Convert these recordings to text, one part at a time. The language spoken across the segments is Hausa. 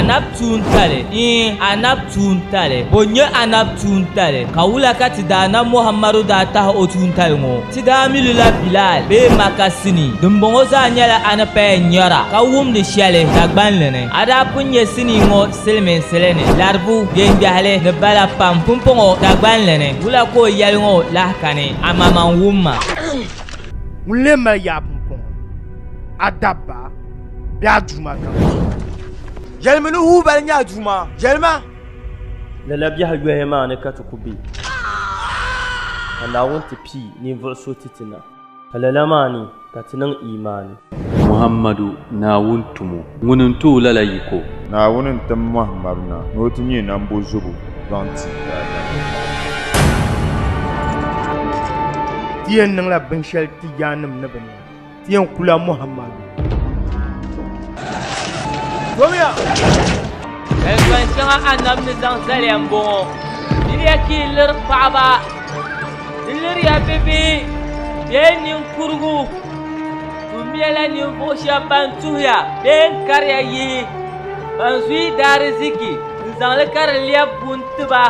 anab tuuntale anab tuuntale bonye anab tuuntale kawula ka ti daana muhammadu da taha o tuuntale ŋo ti daa milula bilal bee makasini dimbɔŋɔ zaa nyɛla ana pɛɛ nyɔra ka wumdi shɛli dagbanli ni a daa pun nyɛ sini ŋo silimiinsi ni laribu yɛnjahili ni bala pam pumpɔŋɔ dagbanli ni wula ko yɛli ŋo lahikani a maman wumma ŋun lee mali yaa pumpɔŋɔ a dabba bɛ a duuma kam yɛlimi ni huu bali nyɛ a duuma yɛlima lala biɛhi yɔhi maa ni ka ti ku be ka Naawuni ti pii ninvuɣu so ti ti na ka lala maa ni ka ti niŋ imaani Muhammadu Naawuni tumo ŋuni n tooi lala yiko Naawuni n tim Muhammadu na ni o ti nyɛ nambo zubu zaŋ ti ti yɛn niŋla binshɛli ti yaanim ni bi ni ti yɛn kula Muhammadu Tomiya ɛlfan shɛŋa annabi ni zaŋ zaliya n bɔŋɔ diliya ki liri paɣaba di liriya bibihi bee ninkurigu tu mɛla ninvuɣu shɛba ban tuhuya bee n kariya yihi ban zuyi daari ziki n zaŋli ka di lɛbi buntiba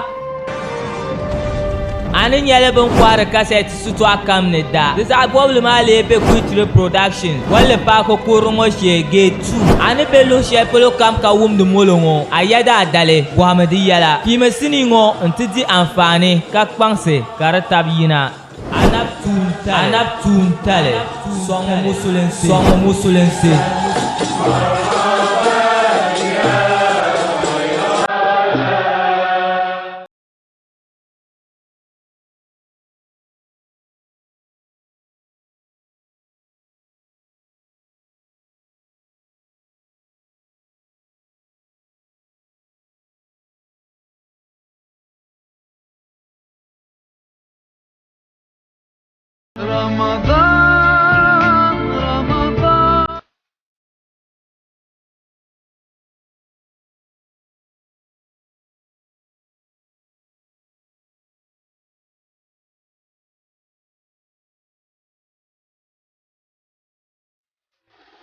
ani nyɛla bin kohari kasɛti sitɔɣu kam ni da di zaɣ bɔbili maa lee be Kuitiri Productions walli paaki kurili ŋɔ shee Gate 2 ani be luɣu shɛli polo kam ka wumdi molo ŋɔ a yɛda a dali bɔhimi di yɛla fiimi sini ŋɔ n ti di anfaani ka kpaŋsi ka di tabi yina anab tuuntali sɔŋ musulinsi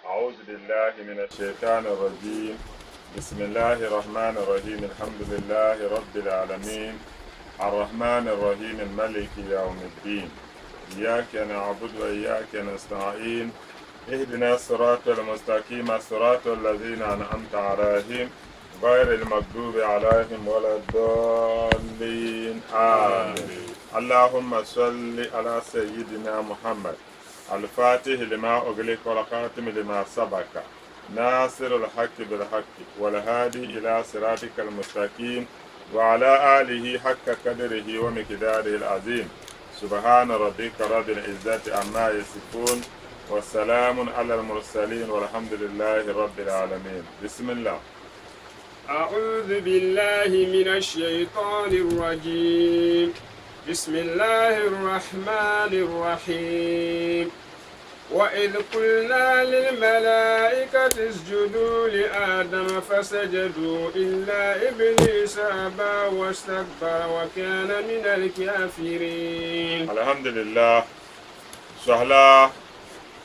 أعوذ بالله من الشيطان الرجيم بسم الله الرحمن الرحيم الحمد لله رب العالمين الرحمن الرحيم الملك يوم الدين إياك نعبد وإياك نستعين اهدنا الصراط المستقيم صراط الذين أنعمت عليهم غير المغضوب عليهم ولا الضالين آمين اللهم صل على سيدنا محمد الفاتح لما أغلق والخاتم لما سبق ناصر الحق بالحق والهادي إلى صراطك المستقيم وعلى آله حق قدره ومقداره العظيم سبحان ربك رب العزة عما يصفون والسلام على المرسلين والحمد لله رب العالمين بسم الله أعوذ بالله من الشيطان الرجيم بسم الله الرحمن الرحيم وإذ قلنا للملائكة اسجدوا لآدم فسجدوا إلا إبليس أبى واستكبر وكان من الكافرين. الحمد لله سهلا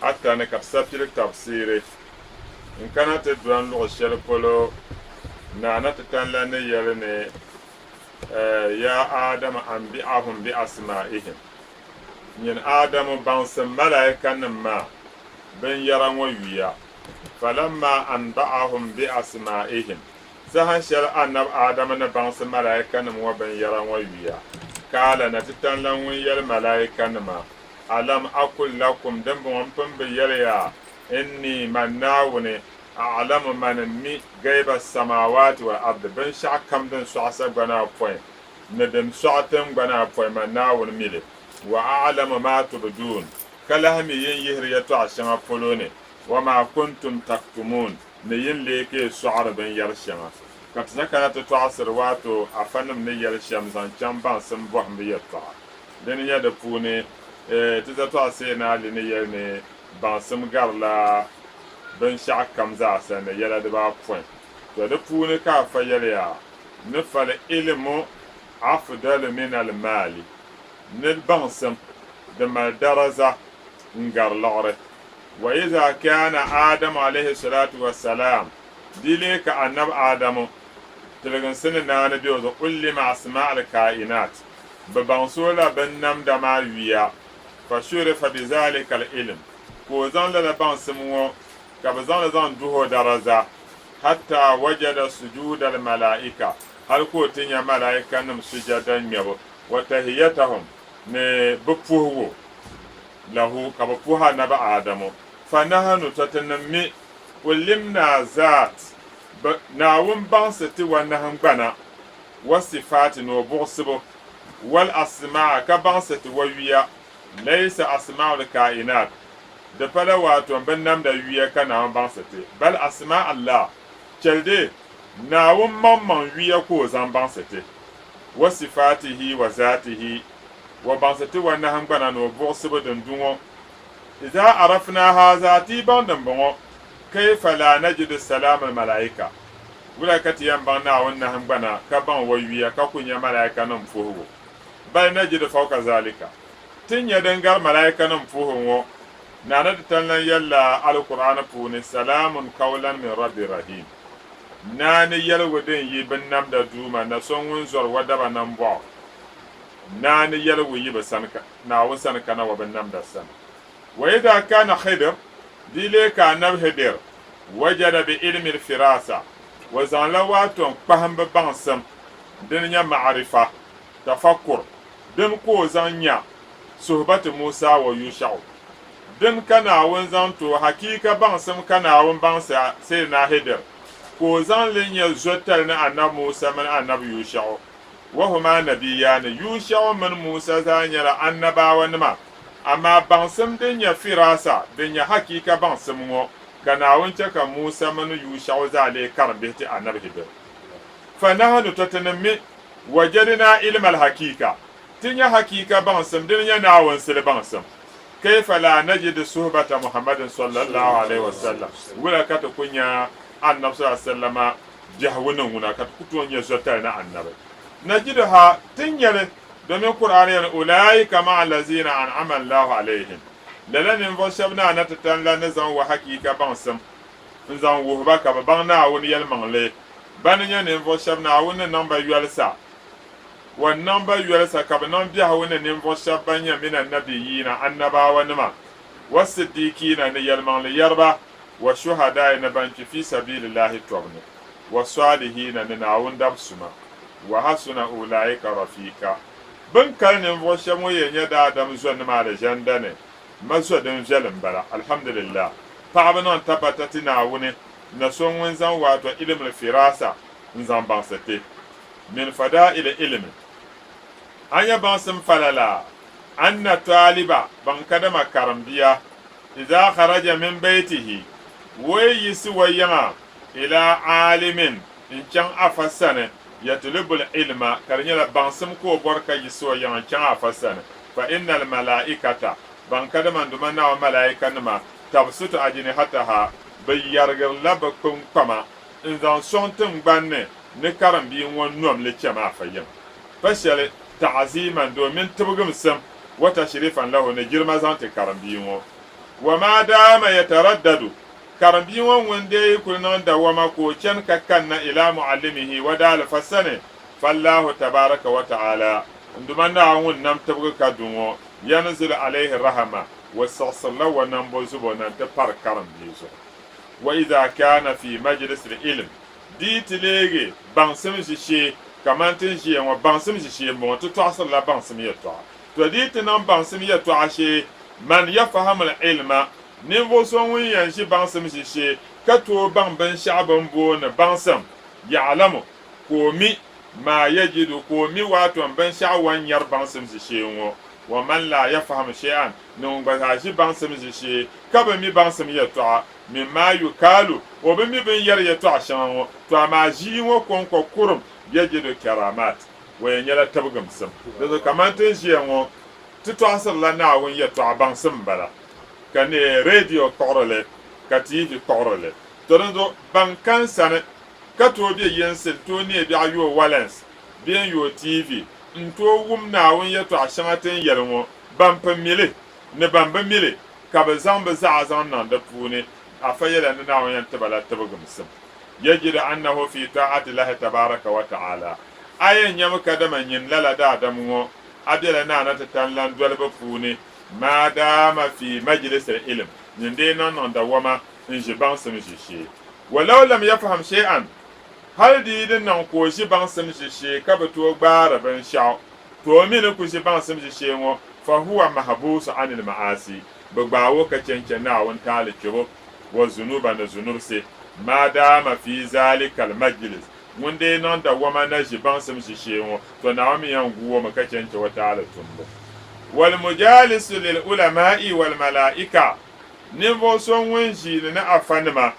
حتى نكتسب تفسيره إن كانت الدوان لغة الشرق نانا تتنلني يلني يا آدم أنبئهم بأسمائهم ين آدم بانس ملائكة ما بن يران ويا فلما أنبأهم بأسمائهم سهن شر أن آدم بانس ملائكة وبن يران ويا قال نتتن ويا الملائكة ما ألم أقل لكم دم ومبن بيليا إني مناوني أعلم من مي غيب السماوات والأرض بن شاك كم دن سعسا بنا بوين ندم سعتم بنا بوين مناون ميلي وأعلم ما تبدون كلهم ينهر يتعشم فلوني وما كنتم تكتمون نين ليكي سعر بن يرشم كتنا كانت تعصر واتو أفنم نيرشم زن جنبان سنبوهم بيطع دين يدفوني تتعصينا لنيرني بانسم غرلا bin shaka kam zaasa ni yɛla dibaapoin to di puuni ka a fa yɛliya ni fali ilimu afdalu min almaali ni baŋsim di mali daraja n gari liɣiri wa iza kana adamu alayhi salatu wassalam dile ka annab adamu tilgin sini naani be zo ullima asma'al kainat baban sola ban nam da ma wiya fa shurifa bi zalika al ilm ko zan la ban simwo ka bazan zan duho daraza hatta wajada sujud al malaika har ko tinya malaika nam sujadan yabo wa tahiyatuhum ne bufuhu lahu ka bufuha na ba adamu fa nahanu tatanammi ulimna zat na wun bansati wa nahan gbana wa sifati no bughsibu wal asma ka bansati wa wiya laysa asma'ul kainat da fala wato ban nam da wiya kana wun bansati bal asma Allah celde na wun mamman wiya ko zan bansati wa sifatihi wa zatihi wa bansati wa nahan gbana no bughsibu dundungo idza arafna hadha tiban dambo kayfa la najidu salam al malaika wula kati yan ban na wannan hangbana ka ban wayiya ka kunya malaika nan fuhu bal najidu fawqa zalika tin ya dangar malaika nan fuhu na da tallan yalla alqur'ana funi salamun qawlan min rabbi rahim nani yalwudin yi bin nam da duma na son wun zor wadaba nan bo nani yalwu yi basanka na wun sanka na wa bin nam da san wa idha kana khidr dile ka nab hidir wajada bi ilmi al-firasa wa zanla waton kpaham bansam din nya ma'rifa tafakkur din ko zanya suhbat Musa wa Yusha din kana won zanto hakika bansam kana won bansa sai na hidir ko zan linya zotar na annab Musa man annab Yusha wa huma nabiyan Yusha man Musa zanyara annabawan ma amma bansam din ya firasa din ya hakika bansam ngo kana wance ka Musa manu Yusha zale karbeti annabi hibir fa nahnu tatanammi wajadna ilma al-hakika tinya hakika bansam din ya nawon sil bansam kayfa la najid suhbata Muhammadin sallallahu alaihi wasallam wala kata kunya annabi sallallahu alaihi wasallama jahwunan wuna kata kutuwan ya zata na annabi najidha tinyare domin Qur'ani ya ulaika ma allazina an'ama Allahu alaihim lalanin vo shabna na tatan la na zan wa hakika bansam zan wo ba ka ban na woni yel mangle ban nya ne vo shabna woni number yelsa wan number yelsa ka ban biya woni ne vo shabanya min annabiyina annabawa nima wasiddiqina ne yel mangle yarba wa shuhada na banki fi sabilillahi tawni wa salihina ne na won suma wa hasuna ulaika rafika ban kalnin vo shamo yenya da adam zuwa ma da jandane maso din velin bara alhamdulillah paɣaba non tabatati na wuni na so ŋun zaŋ wato ilm firasa n zaŋ baŋsati min fada'il ilmi anya baŋsim falala anna taliba ban kadama karambiya idza kharaja min baitihi way yisi wayama ila alimin in can afassane yatlubul ilma karnyala baŋsim ko borka yisi wayama can afassane fa innal malaikata ban kada man duma na malaika nima tabsutu ajini hataha bayargar laba kun kama in zan son tun gbanne ni karan bi won nom le chama fayyam fashal ta'ziman domin tubgum sam wata shirifan lahu ne girma zan ta karan bi won wa ma dama yataraddadu karan bi won wande kunan da wama ko can kakkan ila muallimihi wa dal fasane fallahu tabaraka wa ta'ala nduma na won nam tubga kadunwo yanzil alaihi rahama wasassala wa nambo zubo nan ta par karam bizo wa idha kana fi majlis al-ilm ditlege bansim shishi kamantin shi wa bansim shishi mo to tasal la bansim yato to ditnan bansim yato ashe man yafhamu al-ilma nivo son wi yanshi bansim shishi kato ban sha'ban bo na bansam ya'lamu komi ma yajidu komi wato ban sha'wan yar bansim shishi wo wa man la yafham shay'an nun ba shi bansam shi ka ba mi bansam ya to min ma yukalu wa ba mi bin yar ya to shan to ma ji wo kon ko kurum yajidu karamat wa yanyala tabgam sam da kamantin shi yanwo to asalla na won ya to bansam bala kane radio korole ka tv korole to ndo bankan san ka to bi yensil to ne bi ayo walens bi yo tv nto wum na won yeto ashangaten yelmo bampa mile ne bamba mile ka ba zamba za azan nan da puni afayela na won yanta bala tabagum sim يجد أنه في طاعة الله تبارك وتعالى أين يمك دم ينلل دادمو أبيل نانا تتنلان دولب فوني ما دام في مجلس العلم يندينا ندوما نجبان سمجيشي ولو لم يفهم شيئا هل ديدن ننكو جبان سمجيشي كبتو بار بن شاو تومين كو جبان سمجيشي فهو محبوس عن المعاصي بغباو كتشنشنا وانتالي كيبو وزنوبا نزنوب سي ما دام في ذلك المجلس wunde non da wama na jiban sam shishe wo to na wami yan guwo maka cance wata ala tumbo wal mujalis lil ulama'i wal mala'ika ne bo son wunji na afanima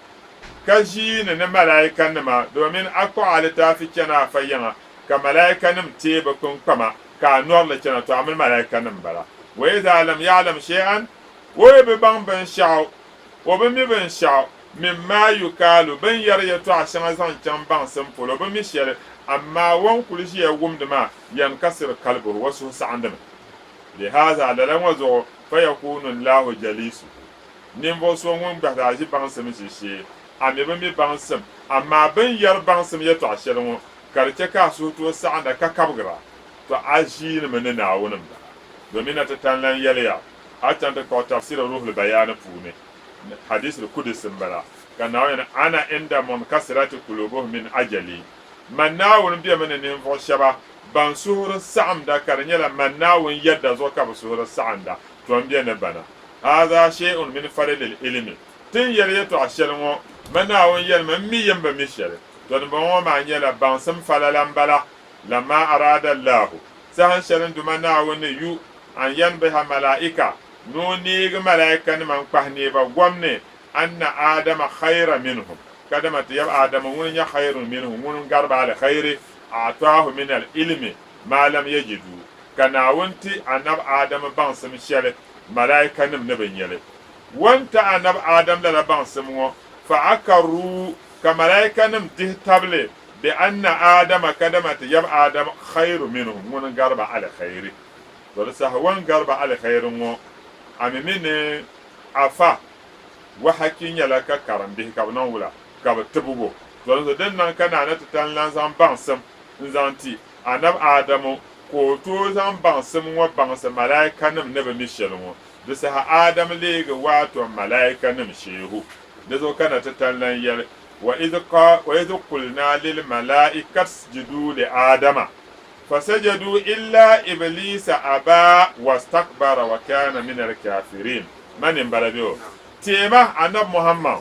kashi na mala'ikan ma domin akko alita fi kana fayyana ka mala'ikan te ba kun kama ka nuwar la kana to amal mala'ikan bara wa idza lam ya'lam shay'an wa bi ban sha'u wa bi ban sha'u mimma yukalu ban yar ya to a shan zan can ban san polo ban mi shere amma wan kulshi ya gumduma yan kasir kalbu wasu sa'andam li hadha lalan wazo fa yakunu allah jalisu nin bo so won ba da ji ban san shi ame ban mi ban san amma ban yar ban san ya to a shere won karce ka su to sa'anda ka kabgra to aji ne men na wonin ba domin ta tanlan yalya hatta ta ko tafsir ruhul bayan fune hadis al-qudus bala kana yana ana inda munkasirati qulubuhum min ajali manawun biya mana ne fo shaba ban suhur sa'am da karnyala manawun yadda zo ka suhur sa'am da to biya ne bana hadha shay'un min farid al-ilmi tin yare to ashelmo manawun yal man mi yamba mi shere to ban ma nyala ban sam falalan bala lamma arada allah sahan sharin du manawun yu an yanbaha malaika no ni ga malaika ni man kwahne ba gwamne anna adama khayra minhum kadama tiyab adama won ya khayrun minhum won garba al khayri atahu min al ilmi ma lam yajidu kana wonti anab adama ban sam shele malaika nim ne ban yele wonta anab adam la ban sam wo fa akaru ka malaika nim tihtable bi anna adama kadama tiyab adam khayru minhum won garba al khayri to sa won garba al khayrun wo amimine afa wa hakin yala ka karambe ka non wula ka tubugo to so den nan kana na tan lan zan bansam zanti anab adamu ko to zan bansam wa bansam malaika nam ne ba mishelmo da sa adam le ga wato malaika nam shehu da zo kana ta tan lan yal wa idh qulna lil malaikati isjudu li adama fasajadu illa iblisa aba wastakbara wa kana min al-kafirin manin balabiyo tema anab muhammad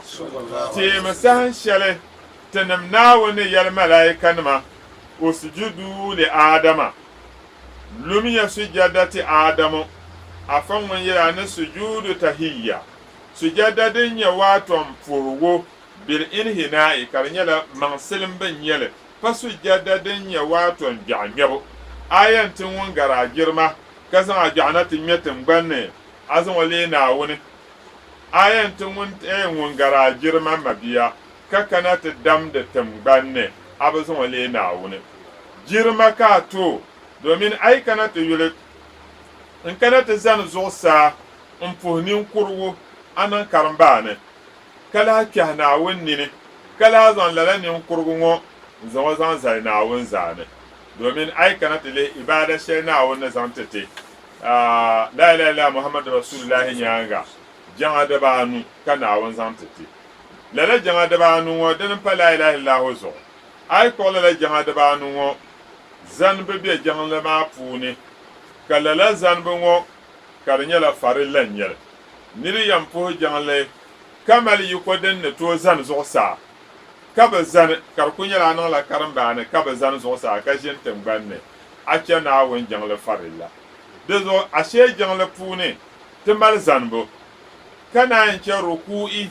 tema san shale tanamna wani yal malaikan ma usjudu li adama lumiya sujadati adamu afan wani yala na sujudu tahiyya sujadadin ya waton furwo bil inhina'i karnyala mansilin bin yale fasujadadin ya waton janyabo ayantin won gara girma kasan a janatin metin gbanne azan wale na wani ayantin won gara girma mabiya kakana ta dam da tambane abazan wale na wani girma ka to domin ai kana ta yule in kana ta zan zo sa in fuhnin kurwo anan karamba ne kala kya na wani ne kala zan lalanin kurwo zama zan zai na wun zane domin aikana tile ibada shi na wun na zan tete la ilaha illa muhammadu rasulullahi yanga jama da banu kana wun zan tete lala jama da banu wa dan fa la ilaha illa hu zo ai ko lala jama da banu wa zan be jama la ma puni kala zan be wo karnya la farillan yel niri yam po jama le kamal yiko den ne to zan zo sa kaba zan karkunya la nan la karamba ne kaba zan zo sa ka jin tangbanne acha na won jangle farilla dezo ashe jangle pune timbal zanbo kana yanke ruku'i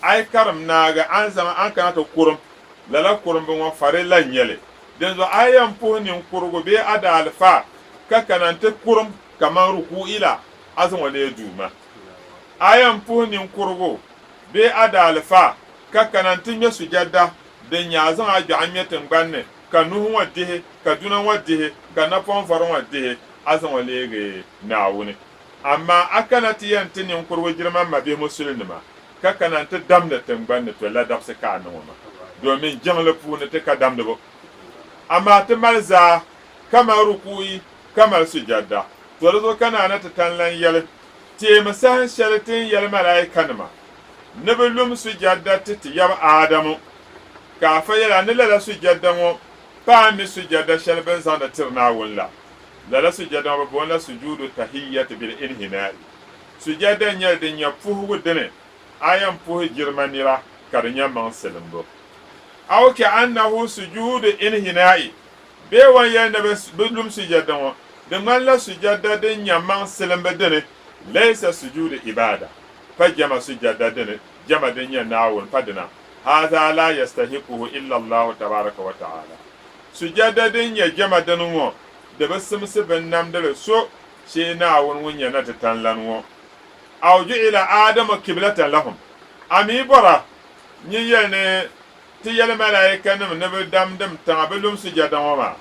ai karam naga an zama an kana ta kurum lala kurum bon farilla nyele dezo ayan punin kurgo be ada alfa ka kana ta kurum kaman ruku'i la azan wale duma ayan punin kurgo be ada alfa ka kanantin ya sujada da nyazan a jami'atin gbanne ka nuhun wadihe ka dunan wadihe ka nafon faron wadihe azan wale ga nawuni amma akana ti yantin yin kurwa girman mabe musulmi ma ka kanantin dam da tangbanne to la dafsa ka nan ma domin jiŋli puuni ti ka damdibu amma ti mali zaa ka mali rukuyi ka mali sujada to di zuɣu ka naana ti tan lan yɛli teemi sahin shɛli ti n yɛli malaaikanima ni bi lum sujada ti ti yaba Adamu ka a fa yɛla ni lala sujada ŋɔ paa mi sujada shɛli bin zaŋdi tiri Naawuni la lala sujada ŋɔ bi booni la sujuudu tahiyyati bil inhinaa'i sujada n nyɛli din nyɛ puhigu dini a yɛn puhi jirima nira ka di nyɛ maŋsilimbu aw ka annahu sujuudu inhinaa'i bee wan yɛli ni bi lum sujada ŋɔ di ŋmanila sujada din nyɛ maŋsilimbu dini laysa sujuudu ibada pa jama sujada dini jama din nyɛ Naawuni pa dina hadha la yastahiquhu illa Allah tabaraka wa ta'ala sujada din nyɛ jama dini ŋɔ di bi simsi bin namdili so shee Naawuni ŋun nyɛ na ti tan lan ŋɔ aw ju'ila Adamu kiblatan lahum ami bora nyi yɛli ni ti yɛli malaaikanima ni bi damdim tiŋa bi lum sujada ŋɔ maa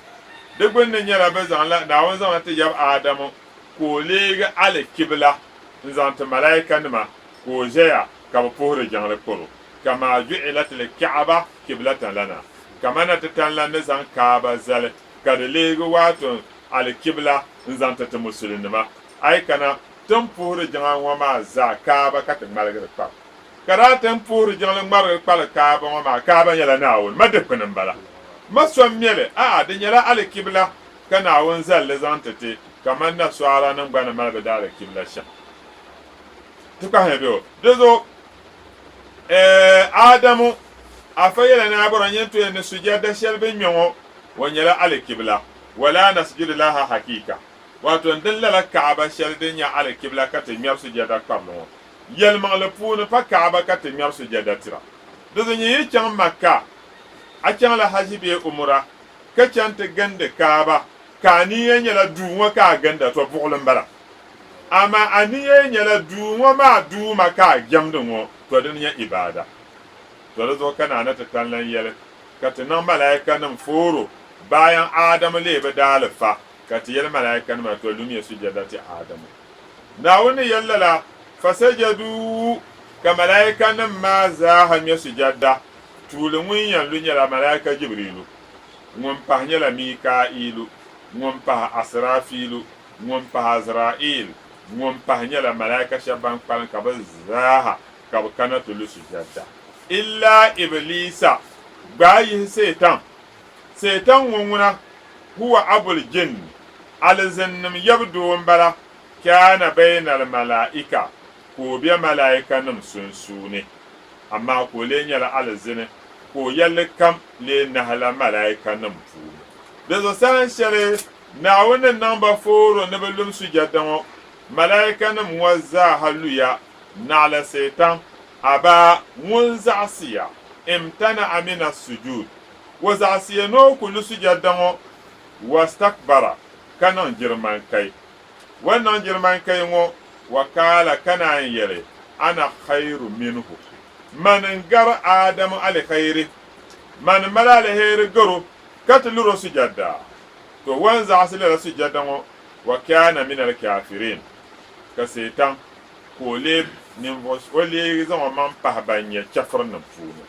di gbunni nyɛla bi Naawuni zaŋla ti yabi Adamu ka o leegi ali kibla n zaŋ ti malaa'ikanima ka o ʒɛya ka bi puhiri jiŋli kpuru kama ju'ilat al-Ka'ba kiblatan lana kama na ti tan lan ni zaŋ Kaaba zali ka di leegi waato ali-kibla n zaŋ ti musulinima ayi kana tin puhiri jiŋa ŋɔ maa zaa Kaaba ka ti ŋmaligiri kpa ka daa tin puhiri jiŋli ŋmarigi kpali Kaaba ŋɔ maa Kaaba nyɛla Naawuni ma dikpuni n bala ma sɔm miɛli di nyɛla ali-kibla ka Naawuni zalli zaŋ ti ti kamar nasara nan gba ni mali bi daali kibla shɛm ti kpahi be o di zuɣu Adamu a fa yɛla ni a bɔra nyɛ to ni sujada shɛli bin ŋmɛ ŋɔ wa nyɛla ali kibla wala nasjudu laha hakika wato n din lala Kaaba shɛli din nyɛ ali kibla ka ti ŋmɛri sujada kpabli ŋɔ yɛlimaŋli puuni pa Kaaba ka ti ŋmɛri sujada tira di zuɣu nyɛ yi chaŋ Makka a chaŋ la haji bee umra ka chaŋ ti gindi Kaaba ka aniya nyɛla duu ŋɔ ka a ginda to buɣulim bala amma aniya nyɛla duu ŋɔ maa duu ma ka a jɛmdi ŋɔ to din nyɛ ibada to di zuɣu ka naana ti tan lan yɛli ka ti niŋ malaa'ikanima fooro bayan Adamu lee bi daali fa ka ti yɛli malaa'ikanima to lum ya sujada ti Adamu Naawuni yɛli la fasajadu ka malaa'ikanima maa zaaha ŋmɛ sujada tuuli ŋun yɛn lu nyɛla malaa'ika Jibrilu ŋun pahi nyɛla Mikaa'ilu ŋun pahi Asrafilu ŋun pahi Azra'il ŋun pahi nyɛla malaika shɛba ban kpalim ka bi zaaha ka bi kana ti lu sujada illa Iblisa gbaa yihi Satan ŋɔ ŋuna huwa abul jinn alizinnim yabdoo n bala kaana bayna al malaa'ika ka o be malaa'ikanima sunsuuni amma ka o lee nyɛla alizini ka o yɛlli kam lee nahila malaa'ikanima puuni di zuɣu sahin shɛli Naawuni ni niŋ ba fooro ni bi lum sujada ŋɔ malaa'ikanima ŋɔ zaaha luya naɣila Satan aba ŋun zaɣisiya imtana'a mina sujud wa zaɣisiya ni o ku lu sujada ŋɔ wastakbara ka niŋ girman kai wan niŋ girman kai ŋɔ wa kaala ka naan yɛli ana khairu minhu man n gari Adamu alkhairi man mali alheri garo ka ti luro sujada to wan zaɣisi lala sujada ŋɔ wa kaana min alkafirin ka Satan ka o lee zaŋ o man pahi ban nyɛ chɛfurinim puuni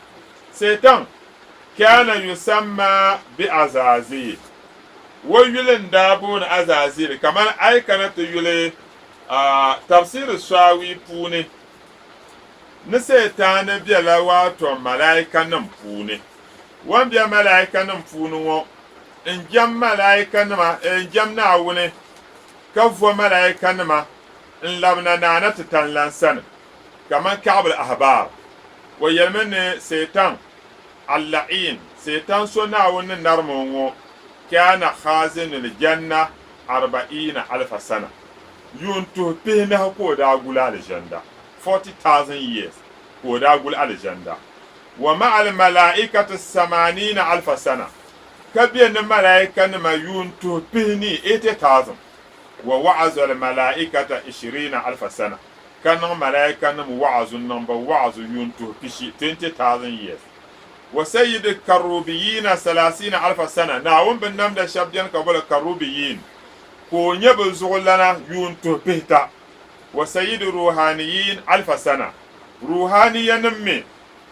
Satan kaana yusamma bi Azazil wa yuli n daa booni Azazil kamar ai kana ti yuli tafsiri Sawi puuni ni Satan bela waato malaa'ikanim puuni wan be malaa'ikanim puuni ŋɔ n jɛm Naawuni ka vo malaa'ikanima n labina naana ti tan lan sani kaman Ka'bul Ahbar wa yɛlimi ni Satan al-la'in Satan so Naawuni ni narimi ŋɔ kaana khazinul janna 40,000 sana yun tuhi pihi nahi ka o daa guli alijanda 40,000 years ka o daa guli alijanda wa ma'al malaa'ikati 80,000 sana ka be ni malaa'ikanima yun tuhi pihi ni 80,000 wa wa'azu al malaa'ikata 20,000 sana ka niŋ malaa'ikanima wa'azu niŋ ba wa'azu yun tuhi pishi 20,000 years wa sayyidi karubiyina 30,000 sana Naawuni bin namda shɛba beni ka boli karubiyin ka o nyɛ bi zuɣulana yuun tuhi pihita wa sayyidi ruhaniyin 1,000 sana ruhaniyanim mi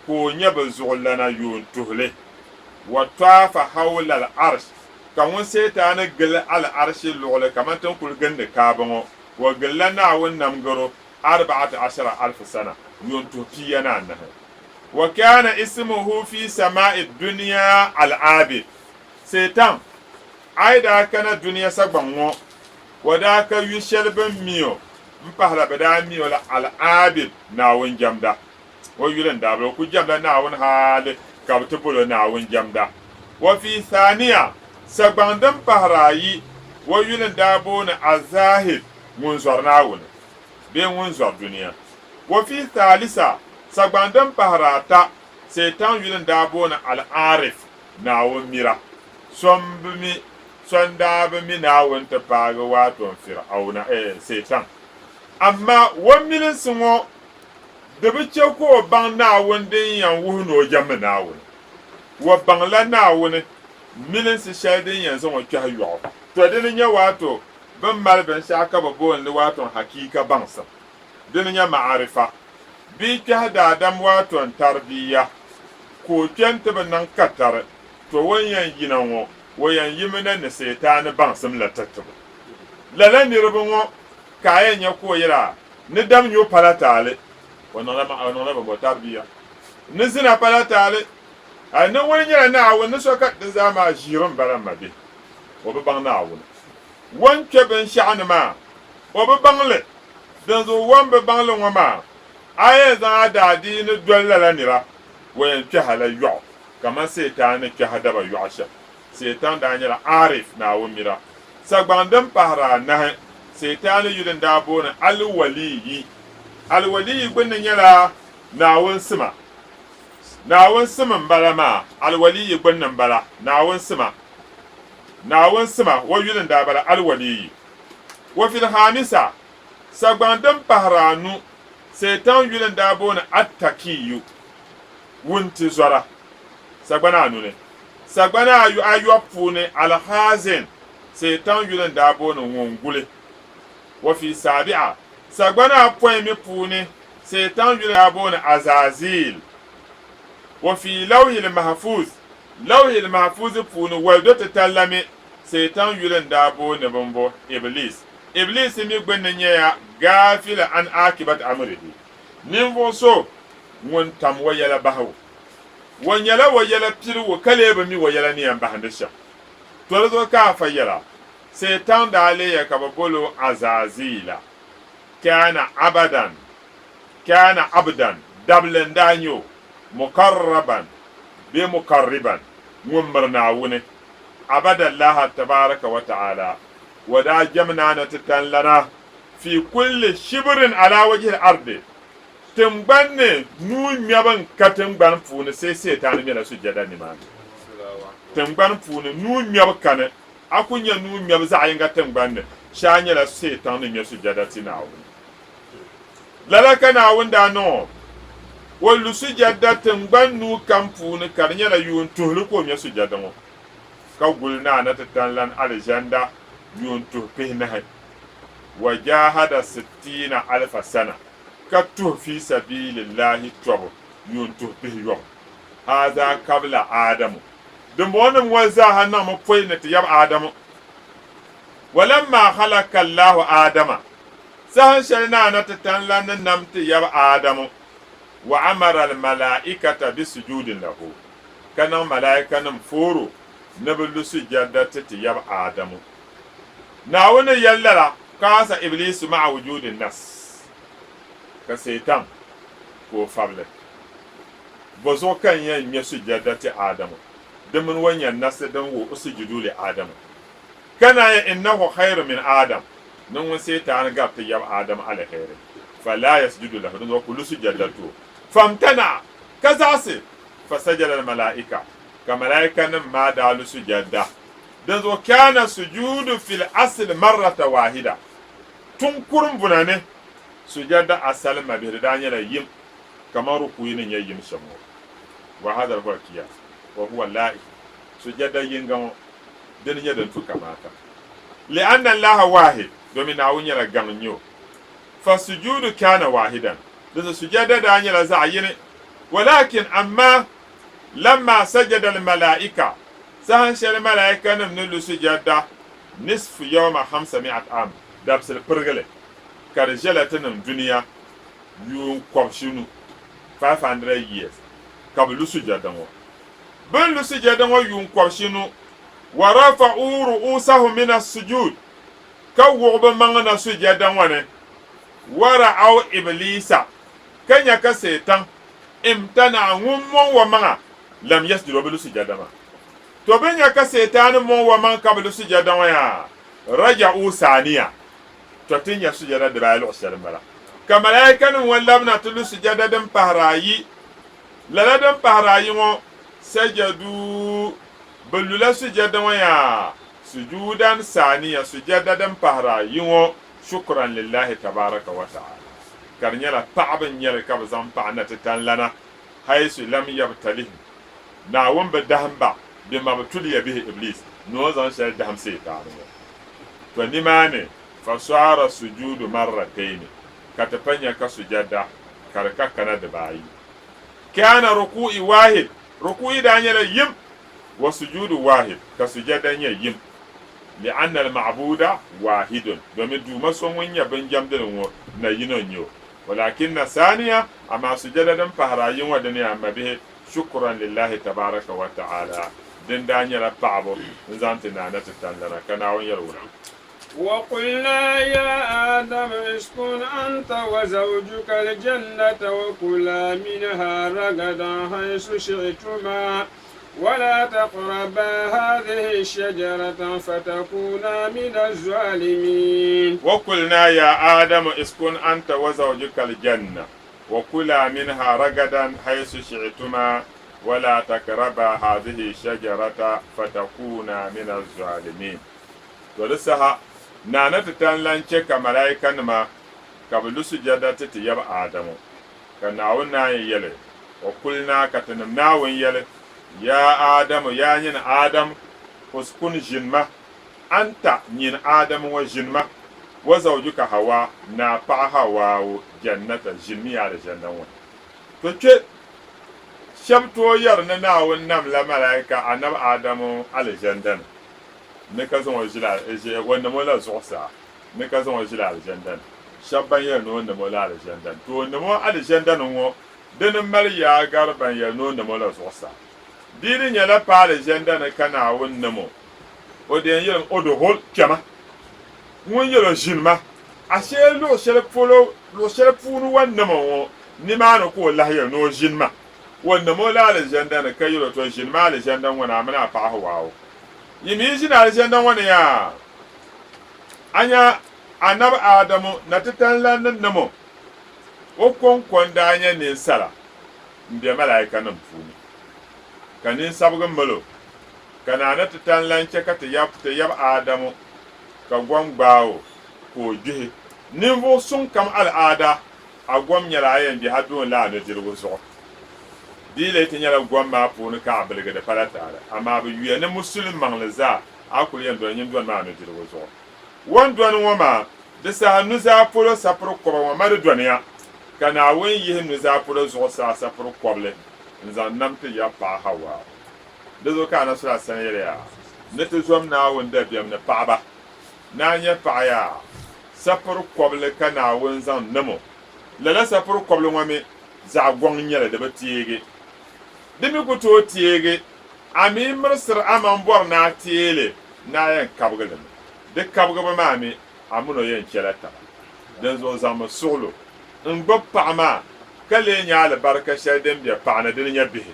ko nyɛ bɛ zuɣulana yuun tuhili wa taafa hawla al-arsh ka ŋun seetaani gili al-arshi luɣuli kamani tin kuli gindi kaaba ŋɔ wa gilla Naawuni namgaro 14,000 sana yuun tuhi piya ni anahi wa kana ismuhu fi sama'i dunya al-abid seetan ai daa kana duniya sagbaŋ ŋɔ wa daa ka yu shɛli bin miyo n pahila bɛ daa miyo la al-abid Naawuni jamda wa yulin daabila ku jamda Naawuni haali ka bɛ ti bolo Naawuni jamda wa fi thaniya sagbaŋ din pahira ayi wa yulin daa booni azahid ŋun zɔri Naawuni bee ŋun zɔri duniya wa fi thalisa sagbaŋ din pahira ata seetan yulin daa booni al-arif Naawuni mira son daa bi mi Naawuni ti paagi waaton Fir'auna seetan amma wa milinsi ŋɔ di bi che ko o baŋ Naawuni din yɛn wuhi ni o jɛmmi Naawuni wa baŋla Naawuni milinsi shɛli din yɛn zaŋ o kpɛhi yɔɣu to dini nyɛ waato bin mali binshɛɣu ka bi boonli waaton hakika baŋsim dini nyɛ ma'arifa bia kpɛhi daadam waaton tarbiya ko o kpɛn ti bi niŋ katari to wan yɛn yina ŋɔ wa yɛn yimi na ni seetaani baŋsim la titibu lala niriba ŋɔ ka a yɛn nyɛ ko o yɛla ni dam nyɔ pala taali o niŋla bi bɔ tarbiya ni zina pala taali a ni wani nyɛla Naawuni ni so ka ti zaa maa ʒiiri bala ma be o bi baŋ Naawuni wan kpɛ binshɛɣu ni maa o bi baŋli din zuɣu wan bi baŋli ŋɔ maa a yɛn zaŋ a daadii ni doli lala nira wa yɛn kpɛha la yɔɣu kamani seetaani kpɛha daba yɔɣu shɛm seetan daa nyɛla arif Naawuni mira sagbaŋ din pahira anahi seetaani yulin daa booni alwaliyi alwaliyi gbinni nyɛla Naawuni sima Naawuni sima m-bala maa alwaliyi gbinni m-bala Naawuni sima wa yulin daa bala alwaliyi wa fil hamisa sagbaŋ din pahira anu seetan yulin daa booni attakiyu wunti zɔra sagbana anu ni sagbana ayɔbu puuni alhazin seetan yulin daa booni ŋun guli wa fi sabi'a sagbana apɔin mi puuni seetan yulin daa booni azazil wa fi lawhil mahfuz puuni waldo ti tallami seetan yulin daa booni bimbo iblis mi gbinni nyɛya gaafila an akibat amrihi ninvuɣu so ŋun tam wa yɛla bahigu wa nyɛla wa yɛla pirigu ka lee bi mi wa yɛla ni yɛn bahindi shɛm toli zuɣu ka a fa yɛla seetan daa leeya ka bi bolo azazila kana abdan dablin daa nyɛ o mukarraban bee mukarriban ŋun miri Naawuni abadallaha tabaraka wa ta'ala wa daa jamna na ti tan lana fi kulli shibrin ala wajhi al-ardi tingbanni nuu ŋmɛbu n-ka tingbani puuni sai seetan ŋmɛla sujada nimaani tingbani puuni nuu ŋmɛbu kani a ku nyɛ nuu ŋmɛbu zaɣ yinga tingbanni shaa nyɛla seetan ni ŋmɛ sujada ti Naawuni lala ka Naawuni daa niŋo wa lu sujada tingbani nuu kam puuni ka di nyɛla yuun tuhili ka o ŋmɛ sujada ŋɔ ka guli naana ti tan lan alijanda yuun tuhi pihinahi wa jahada 60,000 sana ka tuhi fi sabilillahi tɔbu yuun tuhi pihi yɔbu haza kabla adamu dimbonim wa zaaha niŋmi pɔi ni ti yabi adamu walamma halaka allahu adama sahan shɛli naana ti tan lan ni nam ti yabi adamu wa amara almalaikata bisujudin lahu ka niŋ malaikanim fooro ni bi lu sujada ti yabi adamu Naawuni yɛllara kaasa iblisu ma'a wujudin nas ka seetan ko fabli bo zuɣu kan yɛn ŋmɛ sujada ti adamu di mini wa nyɛ nasi din wo sujudu li adamu kana ya innahu khairu min adam ni ŋun seetan gabi ti yabi adamu alheri fala yasjudu lahu din zuɣu ku lu sujada to famtana ka zaɣisi fasajada almalaika ka malaikanim maa daa lu sujada din zuɣu kana sujudu fil asli marrata wahida tun kurum bunani sujada asal ma bi da nyɛla yim kamar rukuyi ni nyɛ yim shɛm wa hada huwa qiyas wa huwa la'i sujada yinga ŋɔ din nyɛ din tu kamata li anna allaha wahid domin Naawuni nyɛla gaŋ nyɛ fa sujudu kana wahidan din sujada da nyɛla zaɣ yini ولكن أما لما سجد الملائكة سهن شل الملائكة نمنلو سجادة نصف يوم 500 عام دابس البرغلة كارجلة نم دنيا يوم كوشنو 500 years قبل سجادة بل سجادة يوم كوشنو ورفعوا رؤوسهم من السجود كوغب مغنا سجادة ونه ورعوا إبليس كان يكا سيطان امتنع ومن ومغا لم يسجدوا بلو سجادة ما تو بين يكا سيطان من ومن قبل سجادة ويا رجعوا ثانية تتين يسجادة دبالو السلام بلا كملايكا ولبنا تلو سجادة دم پهرائی للا دم پهرائی سجدوا بلولا سجادة ويا سجودا ثانية سجادة پهرائی شكرا لله تبارك وتعالى كرنيلا تعب نيل كبزان بعنا تتلنا حيث لم يبتله ناوم بدهم با بما بتلي به إبليس نوزان شال دهم سيطان فنماني فصار السجود مرتين كتفنيا كسجادة كركا كان دباي كان ركوع واحد ركوع دانيلا يم وسجود واحد كسجادة يم لأن المعبود واحد دومي دوما سومن يا بنجام دنو na yino nyo ولكن ثانية أما سجدة فهراين ودنيا أما به شكرا لله تبارك وتعالى دن دانيا لبعض نزانتنا نتتان لنا كناون يرونا وقلنا يا آدم اسكن أنت وزوجك الجنة وكلا منها رغدا حيث شئتما ولا تقربا هذه الشجرة فتكونا من الظالمين وقلنا يا آدم اسكن أنت وزوجك الجنة وكلا منها رغدا حيث شئتما ولا تقربا هذه الشجرة فتكونا من الظالمين ولسها نانا تتنلن شك ملائكة نما قبل سجدة تتيب آدم كناونا يلي وقلنا كتنمناون يلي يا آدم يا نين آدم اسكن جنما أنت نين آدم وجنما وزوجك هوا نابع هوا جنة جنمي على جنة تكي شبتو يرنا ناون نم لملائكة أنم آدم على جنة نكازون وجلا ونمولا زوسا نكازون وجلا على جنة شبان يرنو نمولا على جنة تو نمو على جنة نمو دنم مليا غربان يرنو نمولا زوسا diri nyala paale jenda na kana won namo o de yel o do hol kema won yelo jinma a she lo shele pulu wan namo ni ma no ko la ya no jinma won namo la le jenda na kayelo to jinma le jenda wona amana pa hawawo yimi jina le jenda wona ya anya anab adamu na tetan lan namo o kon da anya ne sara mbe malaika nan funi kanin sabgin malo kana na titan lanche ka te yab adamu ka gwam gbawo ko gihe nimbo sun kam al'ada a gwam nyala yan bi hadon la na jirgo so dile tin nyala gwam ma puni ka abulga da falatara amma bu yuye ne musulman laza akul yan don yin don ma na jirgo so won don woma da sa nuza polo sapro ko ma madu doniya kana won yi nuza polo zo sa sapro koble nzan namte ya pa hawa dezo kana sura sanere ya nete zom na wonda biam na paaba na nya pa ya sapur koble kana won zan namo lala sapur koble ngame za gwon nyele de batiege demi ko to tiege ami mrsir amam bor na tiele na yan kabgalen de kabgaba mami amuno yen chelata dezo zam solo ngbo paama kale nya la barka shaden biya paana de nya bihi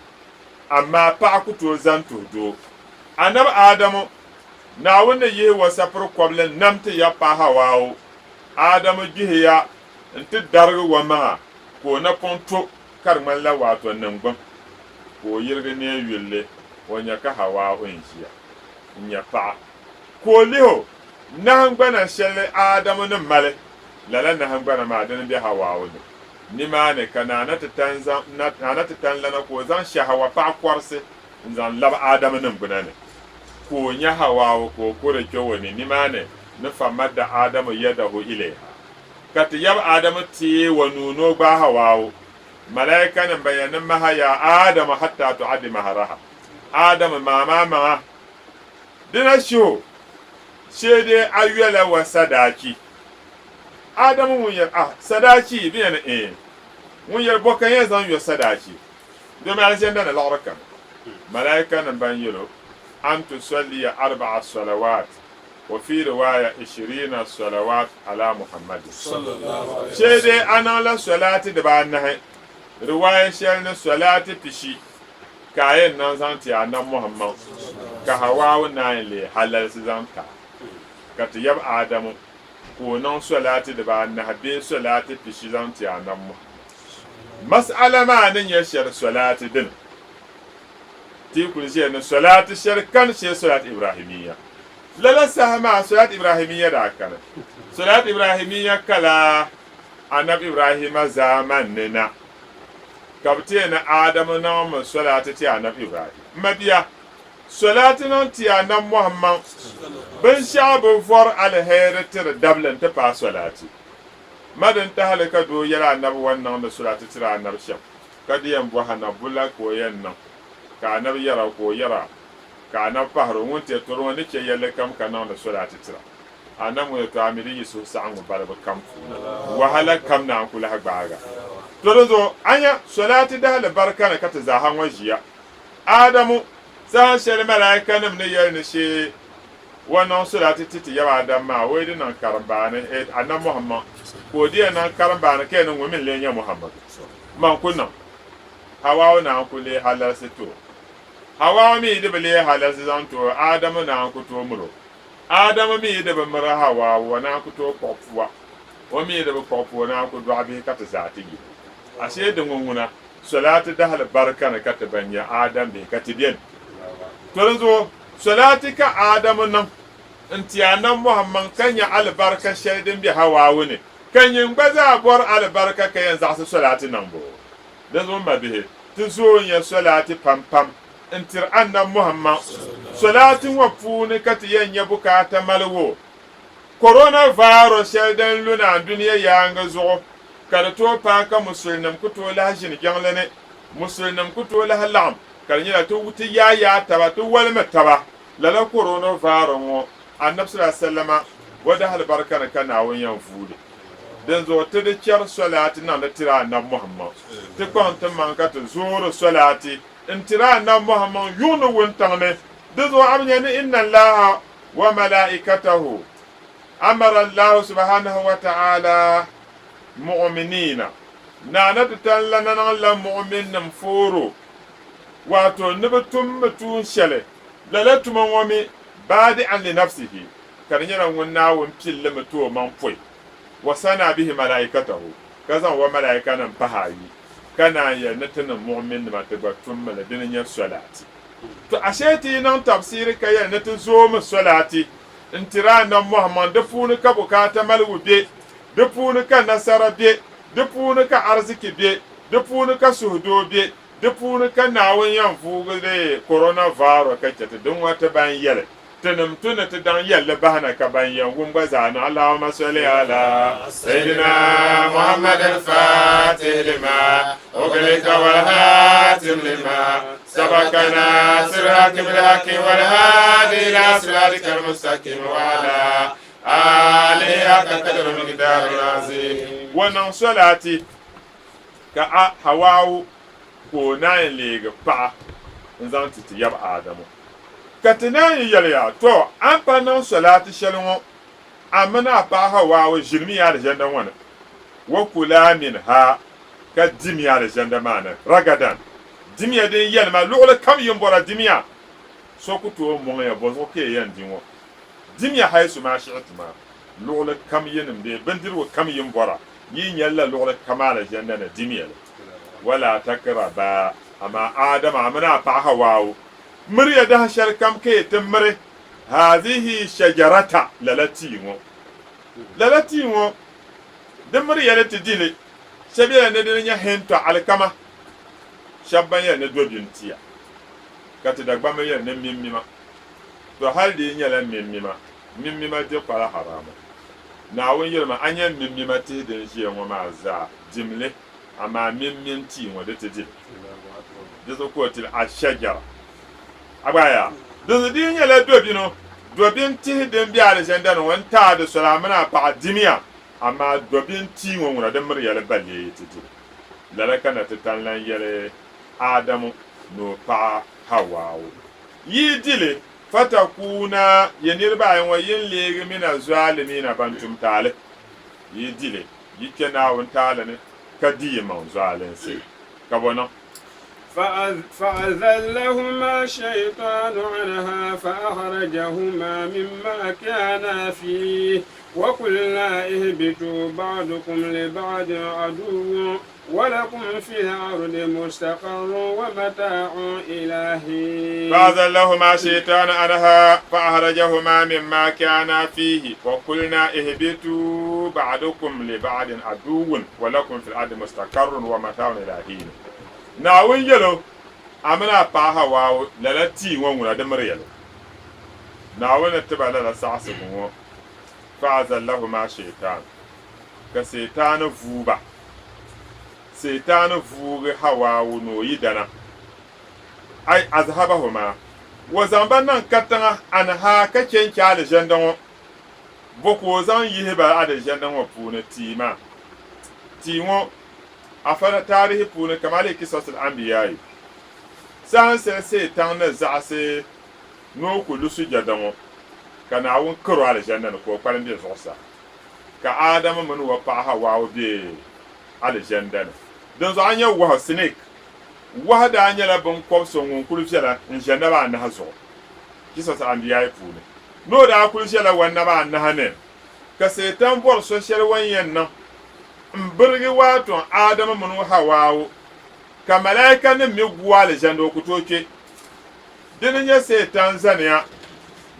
amma pa ku to zan to do anab adamu na wanda yi wa safar kwablen namta ya pa hawawo adamu gihiya nti darga wa ma ko na ponto karman la wato nan gbam ko yirga ne yulle wonya ka hawawo inshiya nya pa ko liho na hangbana shelle adamu nan male lala na hangbana ma dan bi hawawo ne ni ma ne kana na tanla na ko zan shahawa pa kwarse zan lab adamu nan gunane ko nya hawawo ko kore kyowani ni ma ne na famada adamu yadahu ilaiha kati yab adamu ti wa nuno ba hawawo malaika nim ban yan maha ya adam hatta tu'addi maharaha adam mama dina sho shede ayela wa sadaki adam mun ya sadaki biyan mun ya bokan ya zan yo sadaki do ma aljanna na la'raka malaika nim ban yelo an tusalli 4 salawat وفي رواية 20 صلوات على محمد صلى الله عليه وسلم شيء أنا لا صلاة دبانة رواية شيء صلاة بشي كاين نزانتي أنا محمد كهواو نايلي حلال سزانتا كتيب آدم ونون صلاة دبانة بين صلاة بشي زانتي أنا محمد مسألة ما نيشر صلاة دين تيكون شيء صلاة شركان شيء صلاة إبراهيمية للا سهما صلاة إبراهيمية داكنا صلاة إبراهيمية كلا أنا إبراهيم زماننا كابتن آدم نام صلاة تيانا إبراهيم مبيا صلاة نتيانا محمد بن شعب فور على هيرتر دبلن تبع صلاة مدن تهلك دو يلا نبو ونن صلاة ترى نبشم كديم بوهنا بولا كوينا كأنا بيرا كويرا kana pahro wonte to ron ne ke yelle kam kana na solati tira anamu to amiri yisu sa'an barba kam wahala kam na kula hagbaga to zo anya solati da hal barka na kata za han wajiya adamu sa shel malaika nam ne yelle she wannan solati titi ya adam ma wai dinan karambane annan muhammad ko dia nan karambane ke nan wumin lenya muhammad man kunna hawa na kule halal sito hawa mi de bele halas zanto adamu na kuto muro adamu mi de bamara hawa wana kuto popwa o mi de popwa na ku dwabi kata zatigi ashe de ngunguna salatu da hal barka na kata banya adam be katibien tozo salati ka adamu nan intiyanan muhammad kanya albarka shaidin bi hawa wune kanyin baza bor albarka kayan za su salati nan bo da zo mabihe tuzo ya salati pam انتر أن محمد صلاة وفون كتيان يبكى تملو كورونا فيروس يدن لنا الدنيا يانغزو كارتو باكا مسلم كتو لها جن جانلني مسلم كتو لها لام كارنيا تو تيا تبا تو ولم تبا لا كورونا فيروس النبي صلى الله عليه وسلم وده البركة كان عوين ينفود دنزو تدكر صلاة نانترا أن محمد تكون تمانكا تزور صلاة انترا أن محمد يونو وانتغني دزو عمني إن الله وملائكته أمر الله سبحانه وتعالى مؤمنين نانا تتلنا نالا مؤمن نمفورو واتو نبتم تونشل للتم ومي بادئا لنفسه كرنينا ونا ومبيل لمتو منفوي وسنا به ملائكته كذا وملائكة بهاي كان ينتن مؤمن ما تبتم لدنيا صلاتي to ashe ti nan tafsiri kaya na ta zo mu salati in tira nan muhammad da funi ka bukata malwu be da funi ka nasara be da funi ka arziki be da funi ka suhdo be da funi ka nawon yan fugu da coronavirus ka ta don wata ban yele tunum tuna ta dan yelle bahana ka ban yan gumba zana allahumma salli ala sayyidina muhammad al-fatih lima uglika wal hatim lima سبقنا صراط بالحق والهادي إلى صراطك المستقيم وعلى آله حق قدر المقدار العظيم ونن صلاتي كا حواو كوناي ليغ با نزانتي تياب آدم كتناي يليا تو أمبا نن صلاتي شلون أمنا با حواو جرمي على جنة وانا وكلا منها كدمي على جنة مانا رغدان dimiya den yelma lugla kam yumbora dimiya sokuto mo ya bozo ke yan dinwo dimiya haysu ma shi'tuma lugla kam yenim de bandirwo kam yumbora yin yalla lugla kamala janna na dimiya wala takraba ama adama amana fa hawawu murya da shar kam ke tamre hadhihi shajarata lalatiwo de murya lati dile shabiya ne de nya hento alkama shabban ya ne dobin tiya kati da gbama ya ne mimmima to hal di nyala mimmima de kwala harama na won yirma anya mimmima te de jiya mo ma za jimle amma min ti ŋo di ti dili di zuɣu ka o tili ashajara agbaya di zuɣu di nyɛla dobino dobin tihi din be alizanda ni ŋo n taadi sola mini a paɣa dimiya amma dobin tii ŋo ŋuna di miri yɛli balee ti dili lala ka na ti tan lan yɛli adamu ni o paɣa hawaawu yi dili fatakuna ya niriba ayi ŋo yin leegi mina zalimina ban tum taali yi dili yi kpe naawuni taali ni ka di yi maŋ zalinsi ka bo niŋ فأذلهما الشيطان عنها فأخرجهما مما كانا فيه وقلنا اهبطوا بعضكم لبعض عدو ولكم في الأرض مستقر ومتاع إلى حين فأذلهما الشيطان عنها فأخرجهما مما كانا فيه وقلنا اهبطوا بعضكم لبعض عدو ولكم في الأرض مستقر ومتاع إلى حين naawun yɛlo amina paɣa waawu lala tii ŋo ŋuna di miri yɛlo naawuni tiba lala saɣasigu ŋo fa'azallahuma shaitan ka seetaani vuuba seetaani vuugi hawaawu ni o yidana ai azhabahuma wa zaŋ ba niŋ katiŋa anaha ka chen cha alizanda ŋo bo ka o zaŋ yihi ba alizanda ŋo puuni tii maa tii ŋo afana tarihi puuni kamali kisasul anbiyayi san sɛ taŋ ni zaɣasi n'o ku lusu jɛdaŋo ka naawun karo alijanna ni ko kpalim be zuɣusaa ka adamu mini wa paɣa hawaawu be alijanna ni din zuɣu an nyɛ wahu snake wahu daa nyɛla binkɔbisi ŋun kuli viɛla n ʒɛ naba anahi zuɣu kisasul anbiyayi puuni n'o daa kuli viɛla wa naba anahi ni ka seetan bɔri so shɛli wan yɛn niŋ n birigi waaton adamu mini hawaawu ka malaika nim mi gu alizanda o ku tooi kpe dini nyɛ seetan zaniya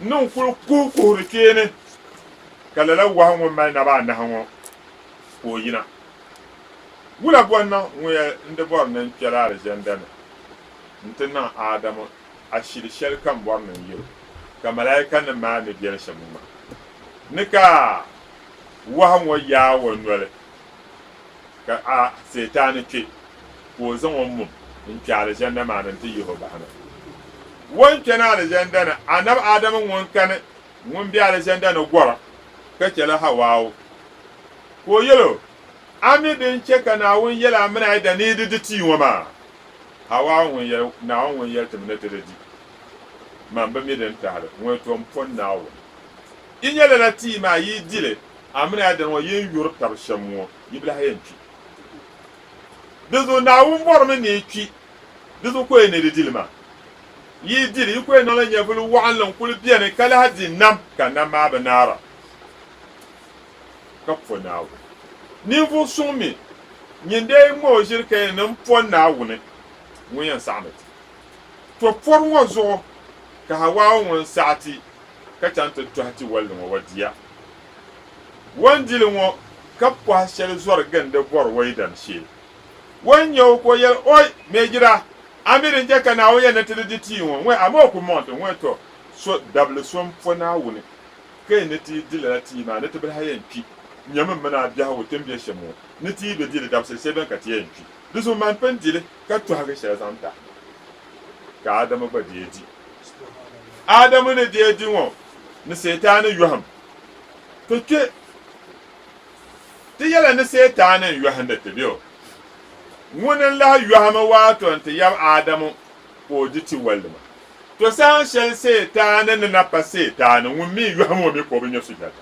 nin kuli kuhiri kpeeni ka lala wahu ŋun mali naba anahi ŋo ka o yina wula bɔnna ŋun yɛ ndi bɔri nin kpɛla alizanda ni n ti niŋ adamu a shiri shɛli kan bɔri nin yiro ka malaika nim maa mi biɛli shɛm ŋma ni ka wahu ŋo yaa o noli ka a seetaani kpe ka o zaŋ o mum n kpe alizanda maa ni n ti yihi o bahana wọn kpe na alizanda ni anabi adamu ŋun kani ŋun be alizanda ni gɔra ka chɛla hawaawu ka o yɛlo ami din chɛ ka naawun yɛla amina ayi da ni di tii ŋɔ maa hawaawu ŋun yɛli naawun ŋun yɛli timi ni ti di di man bi mi din tahali ŋun tom pɔn naawun i nyɛla la tii maa yi dili amina ayi da ŋɔ yin yuri tabi shɛm ŋɔ yi bila yɛn kpi dizu naawun bɔri mi ni kpi dizu ko ye ni di dili maa yi dili yi ko ye niŋla nyɛvuli waɣinli n kuli biɛni ka lahi di nam ka nam maa bi naara ka pɔ naawun ninvuɣu suŋ mi nyin dee ŋma o ʒiri ka yɛn nin pɔ naawuni ŋun yɛn saɣami ti to pɔri ŋɔ zuɣu ka hawaawu ŋun saɣa ti ka chaŋ ti tɔhi ti walli ŋɔ wa diya wan dili ŋɔ ka pɔhi shɛli zɔri gindi bɔri waidan shee wan nyɛ ko yɛli oi me jira ami din chɛ ka naawun yɛn ni ti di tii ŋɔ ŋɔ ama o ku mɔnti ŋɔ to so dabili so n pɔ naawuni ka yɛn ni ti dili la tii maa ni ti bilahi yɛn kpi nyɛmi mini a biɛhigu tin be shɛm ŋɔ ni tii be dili dabisi shɛli bin ka ti yɛn kpi di zuɣu man pun dili ka tɔhigi shɛli zaŋ ta ka adamu gba dee di adamu ni dee di ŋɔ ni seetaani yɔhim to kpe ti yɛla ni seetaani yɔhindi ti be o ŋuni lahi yɔhimi waato ti yab adamu ka o di ti walli ma to saan shɛli seetaani ni na pa seetaani ŋun mi yɔhimi o mi ka o bi nyɛ sujata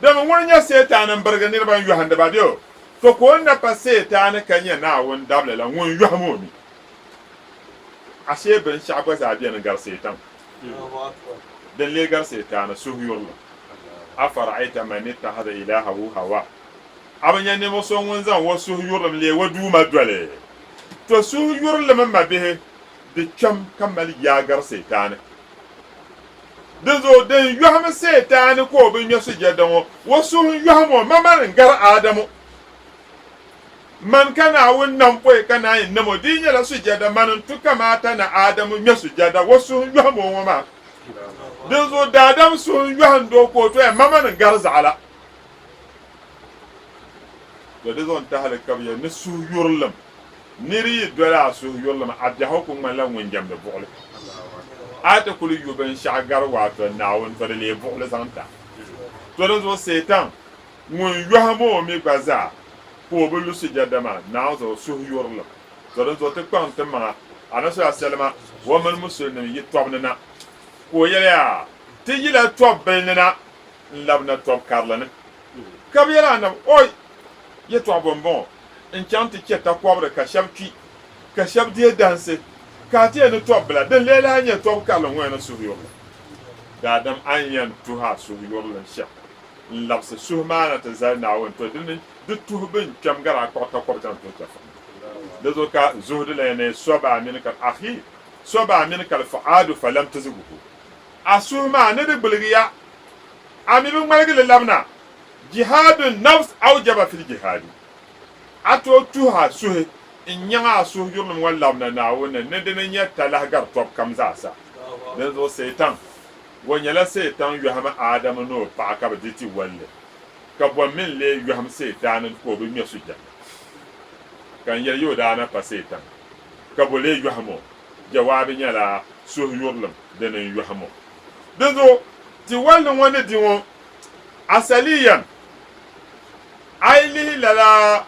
dama ŋuni nyɛ seetaani n birigi niriba n yɔhindi ba be o to ko n na pa seetaani ka nyɛ naawun dabili la ŋun yɔhimi o mi ashe binshɛɣu gba zaa beni gari seetan din lee gari seetaani suhuyurili afara'ayta man ittakhadha ilahahu hawa abi nyɛ nimo so ŋun zaŋ wa suhuyurim lee wa duuma doli to suhuyurili ma bihi di kpɛm ka mali yaa gari seetaani di zo din yɔhimi seetaani ko o bi ŋmɛ sujada ŋɔ wa suhu yɔhimi o ma mani gari adamu man ka naawun nam poe ka naa yin namo di nyɛla sujada man tu kamata na adamu ŋmɛ sujada wa suhu yɔhimi o ŋɔ maa din zo daadam suhu yɔhim do ko to ya ma mani gari zaɣala to de zon ta hal kab ya ne su yurlam niri dola su yurlam abja hokku man la won jambe bugle ata kulu yuben shagar wato nawon to le bugle santa to de zo setan won yuhamo mi baza ko bu lu sujadama naw zo su yurlam to de zo te kwante ma ana so aselma wa man muslimin yi tobna ko yela te yila tob benna labna tob karlana kab yela na oy ye tob bonbon en chanti keta kobre ka shabki ka shabdi danse ka te no tob bla den lela nya tob karlan wena suyo da dam anyan tuha suyo lan sha labse suhmana ta zalna won to din du tuhbin kam gara ko ta ko tan to ta da zo ka zuhdu la ne soba min kal akhi soba min kal faadu falam tazguhu asuma ne de bulgiya ami bin malgi labna jihadun nafs awjaba fil jihad ato tuha suhe inyanga su yurnum wallabna na wona ne de nya talahgar top kamza sa ne zo setan wonyala setan yuhama adam no pa ka biditi walle ka bo min le yuham setan ko bi mi sujja kan yer yoda na pa setan ka bo le yuhamo jawabi nyala su yurnum de ne yuhamo dezo ti walin wani diwon asaliyan ailihi lala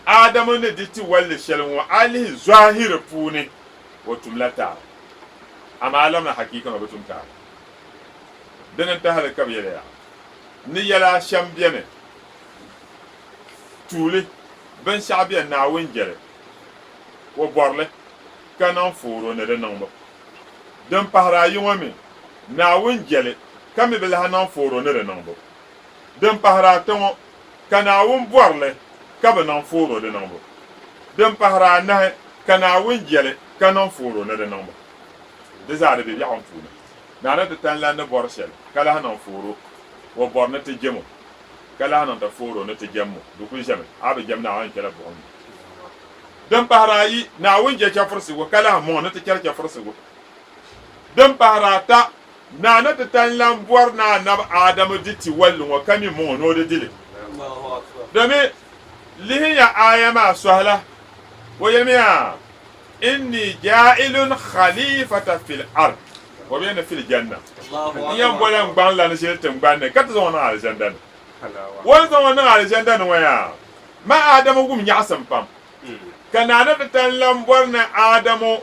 adamu ne di ti walin shelin wa ailihi zahiri puni wa tumlata amma alam na hakika ma batum ta danan ta halaka biyar ya ni yala shambiyane tuli ban shabiyan na wingere wa borle kanan furo ne da nan ba dan pahara yi wami na wun jele kami bela hanan foro ne nan bo den pahara tongo kana wun borle kabe nan foro de nan bo den pahara na kana wun jele kanan foro ne nan bo de zare be ya on funa na na de tan la ne borsel kala hanan foro wo borne te jemo kala hanan ta foro ne te jemo du ku jeme abe jemna wan kala bo on den pahara yi na wun je chafursi wo kala mo ne te kala chafursi wo den pahara ta na na ta tan lambuwar na adamu diti wallin wa kami mo no de dile dame lihiya ayama sahla wa yamiya inni ja'ilun khalifata fil ard wa bayna fil janna yan bolan gban la ne shetem gban ne kat zo na aljanna wa zo na aljanna wa ya ma adamu gum nyasam pam kana na ta tan lambuwar na adamu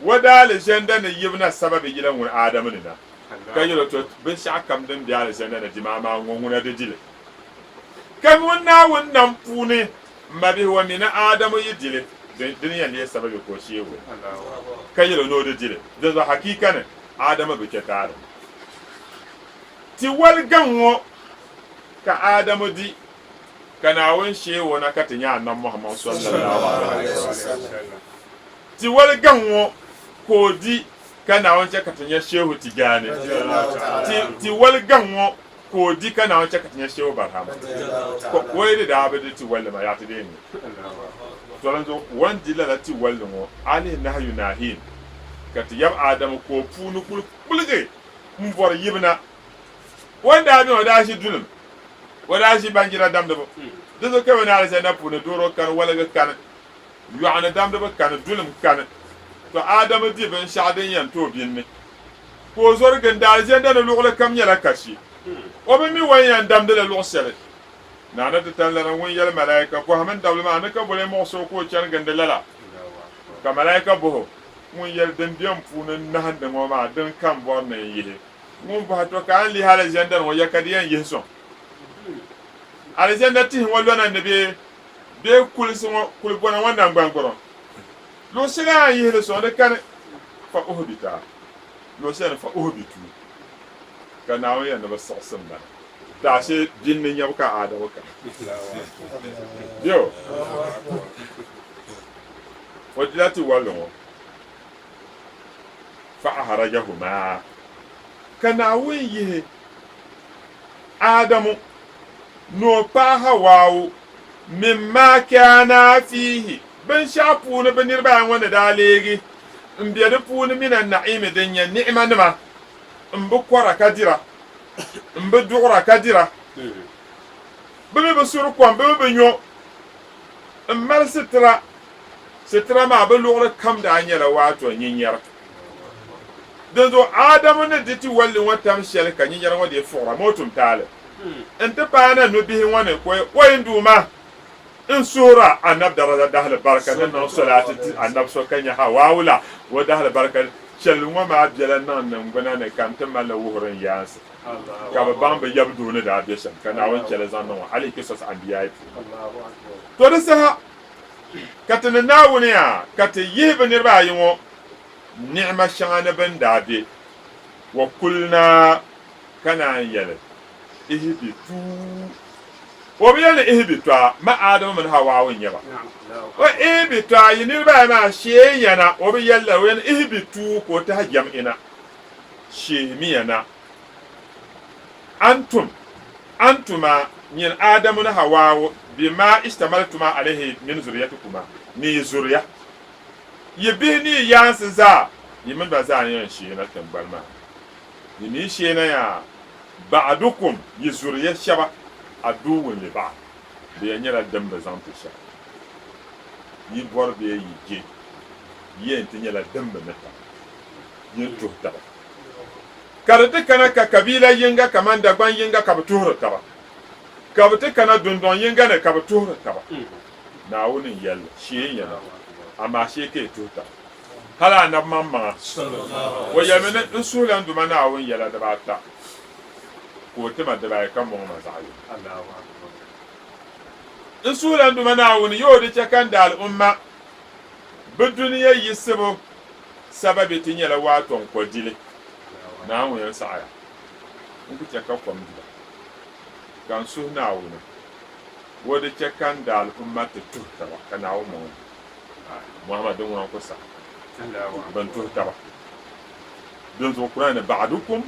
wada aljanna ne yibna sababi gidan wa adamu ne na kayelo to ben sha kam den biya le senda na dimama ngonguna de dile kam wonna wonnam pune mabi woni na adamu yidile duniya ne sababi ko shewo kayelo no de dile de zo hakika ne adamu be ketare ti wal ganwo ka adamu di kana won shewo na katinya nan muhammad sallallahu alaihi wasallam ti wal ganwo ko di kana wancan katanya shehu tijani ti wal ganwo ko di kana wancan katanya shehu barham ko wai da abadi ti wal ma ya ti deni to lan zo wan dila ti wal ngo ali nahyu nahin kati yab adam ko punu kulge mun bor yibna wanda abi wada shi dulum wada shi bangira dam da do zo ke na ala na punu doro kan wala ga kan yu'ana dam da kan dulum kan to adamu di ben shadin yan to binne ko zorgan da aljanna da lugla kam yala kashi o be mi wayan dam de la lugsele na na ta tan la won yal malaika ko haman dawle ma na ka bole mo so ko chan gande lala ka malaika bo mun yal den biam funan na hande mo ma den kam bor na yile mun ba to ka li hala aljanna mo yakadiyan yeso aljanna ti wallo na nabi be kul bona wanda ngbangboro lo sila yihle so de kan fa uhbita lo sila fa uhbitu kana wa yana basasam ba da she jinnin yabka adamu ka yo wajlati wallo fa aharajahuma kana wa yihe adamu no pa hawawu mimma kana fihi ben shapu ne benir ba wanda da legi mbiya de puni minan na'imi denya ni'ma nima mbu kwara kadira mbu dura kadira bebe be suru kwa bebe be nyo mal sitra maa bɛ luɣuli kam daa nyɛla waato nyinyɛra din zo Adamu ni di ti walli ŋɔ tam shɛli ka nyinyɛra ŋɔ dee fuɣira moo tum taali n ti paai na nubihi ŋɔ ni koyin duuma n suhura annabi daraja dahali barika ni niŋ solati ti annabi so ka nyɛ Hawaawu la wa dahali barika shɛli ŋɔ maa biɛla niŋ ningbuna ni ka n ti mali wuhiri n yaansi ka bɛ baŋ bɛ yɛbu duuni daa be shɛm ka Naawuni chɛli zaŋ niŋ ŋɔ hali kisos anbiyaa to di saha ka ti ni Naawuni yaa ka ti yihi bɛ niriba ayi ŋɔ ni'ima shɛŋa ni bɛn daa be wa kulna ka naan yɛli ihbitu wa bi yɛli ihbitu ma Adamu mini Hawaawu n-nyɛ ba wa ihbitu yi niriba ayi maa shee yɛna wa bi yɛli wa yɛli ihbitu ko tahi jam'ina shee mi yɛna antuma yin Adamu ni Hawaawu bima ishtamaltuma alayhi min zuriyatikuma ni zuriya yi bihi ni yaansi zaa yi min ba zaa ni yan shee na timbali maa yi ni shee na yaa ba'dukum yi zuriya shɛba aduwwun li ba'd di ya nyɛla din bi zaŋ ti shɛba yi bɔri bee yi je yi yɛn ti nyɛla din bi ni taba yin tuhi taba ka di ti kana ka kabila yinga kaman Dagban yinga ka bi tuhiri taba ka bi ti kana dundɔŋ yinga ni ka bi tuhiri taba Naawuni n-yɛlli shee yɛna amaa shee ka yi tuhi taba hali anabi maŋa wa yɛlimi ni n suhula n duma Naawuni yɛla dibaata ko ti ma dibaayi ka mɔŋ ma zaɣ yini n suhula n duma Naawuni yoo di chɛ kan daali umma bi duniya yisibu sababi ti nyɛla waato n kɔ dili Naawuni yɛn saɣaya n ku chɛ ka kom dila ka n suhi Naawuni wo di chɛ kan daali umma ti tuhi taba ka Naawuni mɔŋ Muhammadu ŋun ku sa ban tuhi taba din zuɣu kuna ni ba'dukum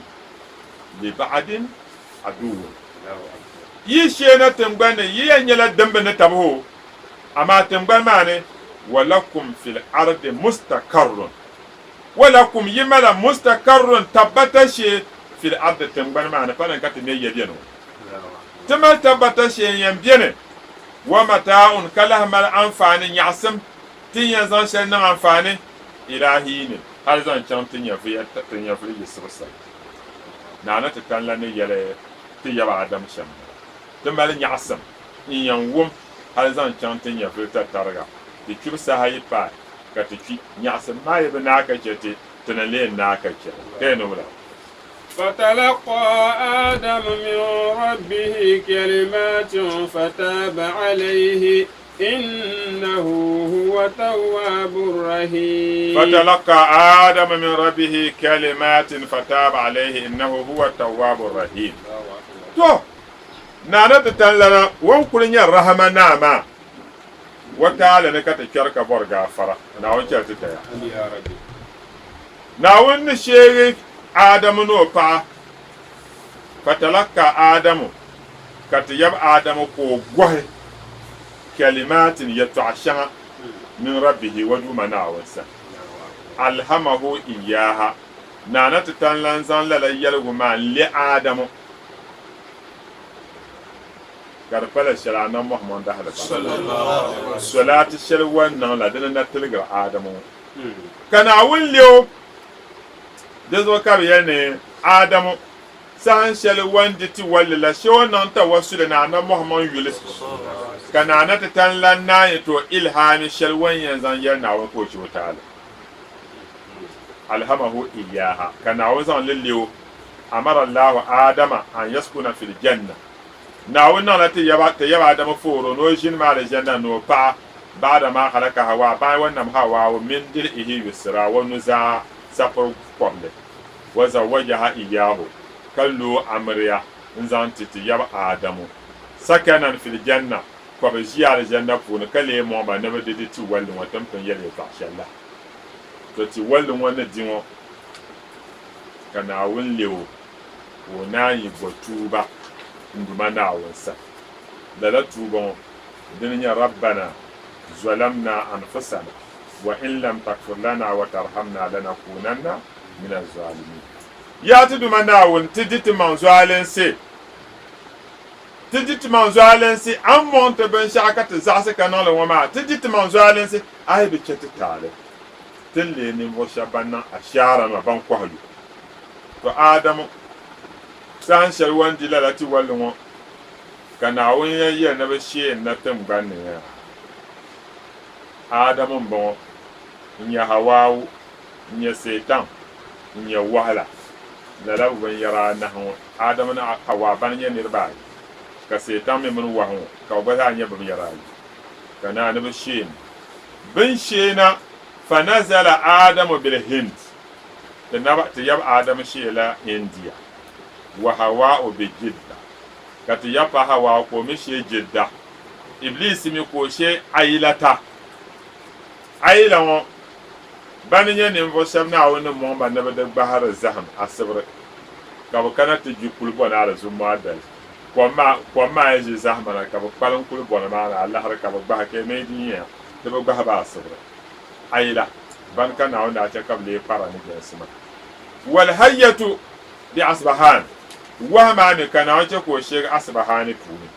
li ba'din aduwwun yi shee na tingbani yi yɛn nyɛla dimbi ni tabi ho amaa tingbani maa ni walakum fil ardi mustaqarrun walakum yi mala mustaqarrun tabbata shee fil ardi tingbani maa ni panin ka ti me yɛ biɛni ti mali tabbata shee yɛn biɛni wa mata'un ka lahi mali anfaani nyaɣasim ti yɛn zaŋ shɛli niŋ anfaani ilahiini hali zaŋ chaŋ ti nyɛvuli yisibisa naana ti tan la ni yɛli ti yaba Adam shɛm ti mali nyaɣasim n yɛn wum hali zaŋ chaŋ ti nyɛvuli ta tariga ti kpibi saha yi paai ka ti kpi nyaɣasim maa yi bi naa ka chɛ ti ni leen naa ka chɛ ka yɛ nubila فتلقى آدم من ربه كلمات فتاب عليه إنه هو التواب الرحيم فتلقى آدم من ربه كلمات فتاب عليه إنه هو التواب الرحيم تو نانا تتلنا وانكولين الرحمة ناما وتعالى نكت كرك برغا فرا ناون شرطة ناون نشيرك آدم نوبا فتلقى آدم كتيب آدم كوغوه كلمات يتعشى من ربه ودوما ناونسا ألهمه إياها نانا تتلنزان للا يلغما لآدم كارفلا شلانا محمد دهلا صلاة الشلوان نالا دلنا تلقى آدم كان أول اليوم دزو كابيني آدم سان شلوان جتي ولا شو نانتا وصلنا أنا محمد يولس كان أنا تتلنا يتو إلهام الشلوان ينزان يرنا وكوش وتعالى ألهمه إياها كان أوزان لليو أمر الله آدم أن يسكن في الجنة ناونا نتي يبا آدم فورو نوجين مع الجنة نوبا بعد ما خلق هوا باي ونم هوا ومن دلئه يسرا ونزا سفر قبل وزوجها إياه كلو أمريا نزان تتي يبا آدم سكنا في الجنة فبجي الجنة فون كلي موما نبدي تولي وتمتن يلي فعش الله toti walli wani diŋo ka Naawuni lewo ka o naan yi bo tuuba n-duma Naawuni sa lala tuuba ŋo dini nyɛ rabbana zalamna anfusana wa in lam takfir lana wa tarhamna lanakunanna min az-zalimin yaa ti duma Naawuni ti di ti maŋ zɔalinsi ti di ti man zoalensi an monte ben shaka ti zaɣasi ka niŋli ŋɔ maa ti di ti man zoalensi a yi bi chɛ ti taali ti lee ninvuɣu shɛba ban niŋ ashaara ma ban kɔhili to Adamu saan shɛli wan di lala ti walli ŋɔ ka Naawuni yɛn yɛli ni bi sheeni na tingbanni ŋɔ Adamu n bɔŋɔ n nyɛ Hawaawu n nyɛ Seetan n nyɛ wahala lala bi binyɛra anahi ŋɔ Adamu ni Hawaa ban nyɛ niriba ayi ka Seetan mi mini wahu ŋɔ ka bi gba zaa nyɛ binyɛra ayi ka naa ni bi sheeni bin sheena fa nazala Adamu bil Hind ti yab Adamu sheela India wa Hawaa'u bi Jidda ka ti yab pa Hawaa ko mi shee Jidda Iblis mi ko shee Ayilata Ayila ŋɔ bani nyɛ ninvuɣu shɛba Naawuni ni mɔŋ ba ni bi di gbahiri zahim asibiri ka bi kana ti gbi kuli bɔna di zumaa dali kom maa ʒi zahima na ka bi kpalim kuli bɔna maa na alahiri ka bi gbahi ka mi di nyɛ ti bi gbahi ba asibiri Ayila bani ka Naawuni daa chɛ ka bi lee para ni jɛnsima walhayyatu bi Asbahan wahu maa mi ka Naawuni chɛ ka o sheegi Asbahani puuni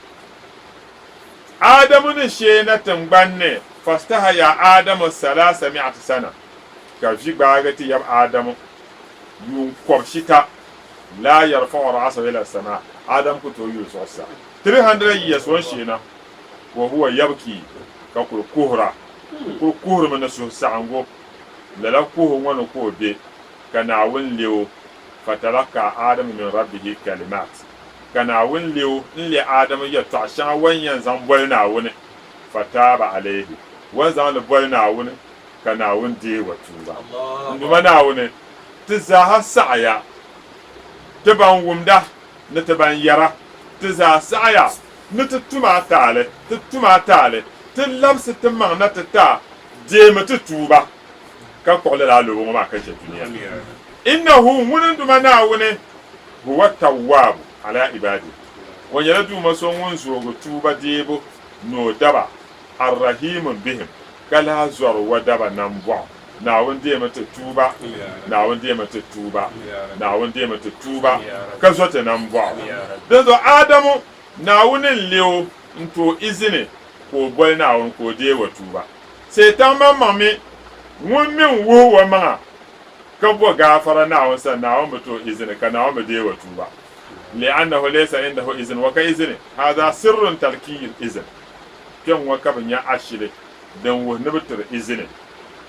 Adamu ni shee na tingbanni fastahaya Adamu 300 sana ka vi gbaagi ti yab Adamu yuun kɔb shita la yarfa'u ra'sahu ila sama Adamu ku tooi yuli zuɣusaa 300 years wan sheena wa huwa yabki ka kuli kuhira kuli kuhirimi ni suhusaɣingu lala kuhu ŋɔ ni ka o be ka Naawuni leo fatalaka Adamu min rabbihi kalimat ka Naawuni leo n le Adamu yɛltɔɣa shɛŋa wan yɛn zaŋ bɔli Naawuni fataba alayhi wan zaŋ li bɔli Naawuni ka Naawuni dee wa tuuba nduma Naawuni ti zaaha saɣaya ti ban wumda ni ti ban yɛra ti zaa saɣaya ni ti tuma taali ti labisi ti maŋ na ti ta deemi ti tuuba ka kɔɣili la lobo ŋɔ maa ka ʒe duniya innahu ŋuni nduma Naawuni huwa tawwaabu ala ibadi o nyɛla duuma so ŋun zoogi tuuba deebu ni o daba arrahimu bihim ka lahi zɔri wa daba nan bɔɣu Naawuni deemi ti tuuba Naawuni deemi ti tuuba Naawuni deemi ti tuuba ka zɔ ti nan bɔɣu din zɔ Adamu Naawuni n leo n tooi izini ka o bɔli Naawuni ka o dee wa tuuba Seetan man maŋ mi ŋun min wuhi wa maŋa ka bɔ gaafara Naawuni sani Naawuni bi tooi izini ka Naawuni bi dee wa tuuba li'annahu laysa indahu izin wa ka izini hada sirrun talkiyil izin kpɛŋ ŋɔ ka bi nya ashili din wuhi ni bi tiri izini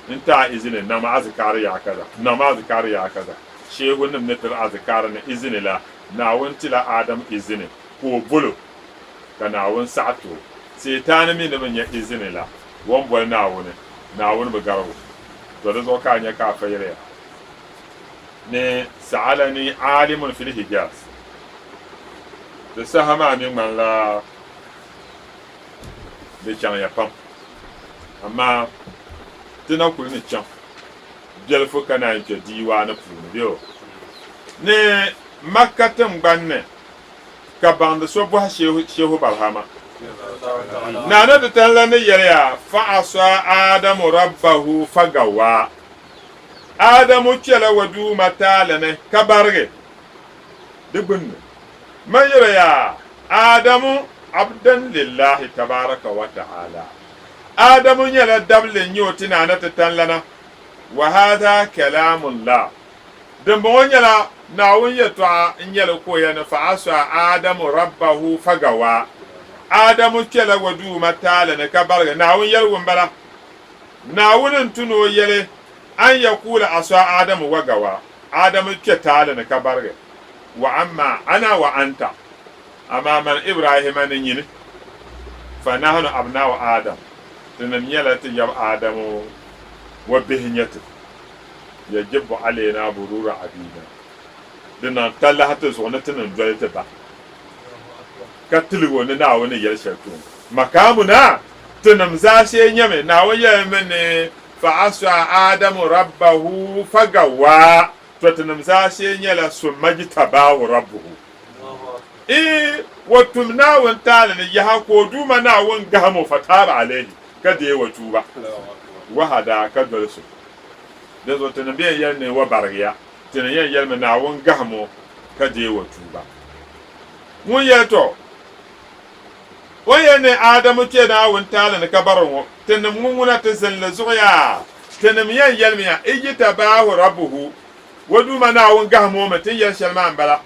n taa izini nama azikari yaa kaza sheehu nim ni tiri azikari ni izini la Naawuni ti la Adamu izini ka o bolo ka Naawuni saɣa too Seetaani mi ni bi nya izini la wan bɔli Naawuni bi garibu to di zuɣu ka a nya ka a fa yɛliya ni sa'alani alimun fil Hijaz ti saha maa mi ŋmanila di chaŋya pam amma ti na kuli ni chaŋ biɛlifu ka naan chɛ diiwaani puuni beo ni Makka tingbanni ka baŋdi so bɔhi Shehu Barhama naana ti tanla ni yɛliya fa'asa Adamu rabbahu fagawa Adamu chɛla wa duuma taali ni ka barigi di gbunni man yɛliya Adamu abdan lillahi tabaraka wa ta'ala Adamu nyɛla dabli nyɛ o ti naana ti tanlana wa hadha kalamullah din bɔŋɔ nyɛla Naawuni yɛltɔɣa n nyɛli ko ya ni fa'asa Adamu rabbahu fagawa Adamu chɛla wa duuma taali ni ka barigi Naawuni yɛligu m-bala Naawuni n tu ni o yɛli an yakula asa Adamu wa gawa Adamu chɛ taali ni ka barigi wa amma ana wa anta amma man Ibrahima ni nyini fa nahnu abna'u Adam tinim nyɛla ti yab Adamu wa bihi nyɛti yajibu alayna burura abina dina talahi ti zuɣu ni ti nim doli ti ba ka tiligo ni Naawuni yɛli shɛli tuuni makamuna tinim zaashee nyɛmi Naawuni yɛlimi ni fa'asa Adamu rabbahu fagawa to tinim zaashee nyɛla summa jitabahu rabbuhu wa tum Naawuni taali ni yaha ko duuma Naawuni gahimo fataba alayhi ka dee wa tuuba wa hada ka doli so din zuɣu tinim biɛn yɛli ni wa barigiya tinim yɛn yɛlimi Naawuni gahimo ka dee wa tuuba ŋun yɛli to وين آدم كنا وانتال نكبرهم تنمونا تزن لزغيا تنميا يلميا اجتباه ربه ودومنا ونقهم متين يشلمان بلا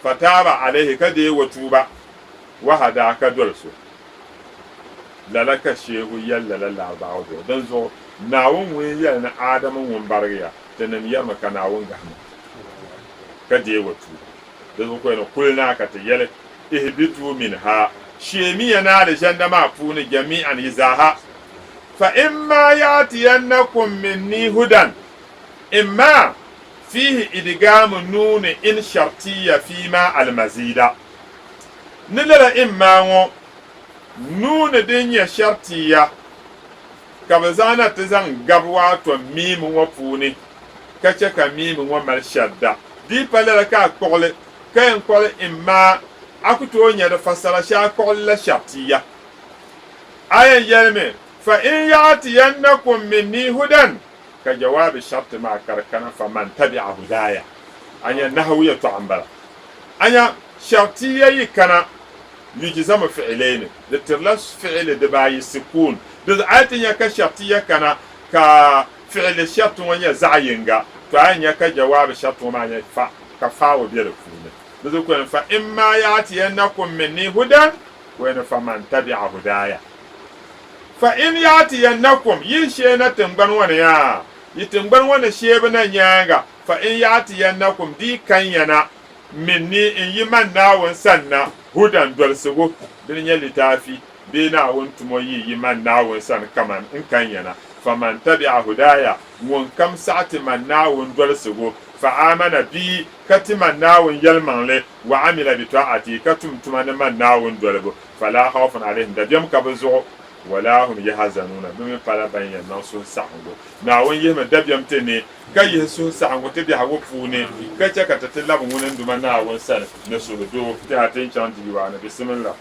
فتاب عليه كدي وتوبا وهذا كدرسو لك الشيء يلا لا بعوض دنزو ناون وين يلنا آدم ونبريا تنميا مكنا ونقهم كدي وتوبا دنزو كوينو كلنا كتيلي اهبطوا منها شيميا نار جندما فون جميعا يزاها فإما يأتينكم مني هدى إما فيه إدغام نون إن شرطية فيما المزيد نللا إما نون دنيا شرطية كبزانا تزان غبوات وميم وفوني كتشك ميم ومالشدة دي بلالكا قول كين قول إما akuto nya da fasara sha kolla shartiya ayan yalme fa in yati yannakum minni hudan ka jawabi shart ma karkana faman tabi'a hudaya anya nahwiya tu'ambala anya shartiya yikana yujzama fi'lain litirlas fi'l dabai sukun da ayatin ya ka shartiya kana ka fi'l shart wanya za'yinga to anya ka jawabi shart ma nya fa ka fawo bi da funa نذكر فإما يأتينكم مني هدى وإن فمن تبع هدايا فإن يأتينكم يشينا تنبن ونيا يتنبن ون شيبنا نيانغا فإن يأتينكم دي كانينا مني إن يمنا ونسنا هدى دولسغو دنيا لتافي بينا ونتمو يمنا ونسنا كمان إن كانينا فمن تبع هدايا ونكم ساعة منا وندولسغو فآمن بي كتم ناون يلمن وعمل بطاعتي كتم تمن من ناون دولبو فلا خوف عليهم دبيم كبزو ولا هم يحزنون بمن فلا بين نصون سانغو ناون يهم دبيم تني كاي يسون سانغو تبي هاو فوني كاتا كتتلاب ونن دم ناون سن نسو دو تاتين چانتي وانا بسم الله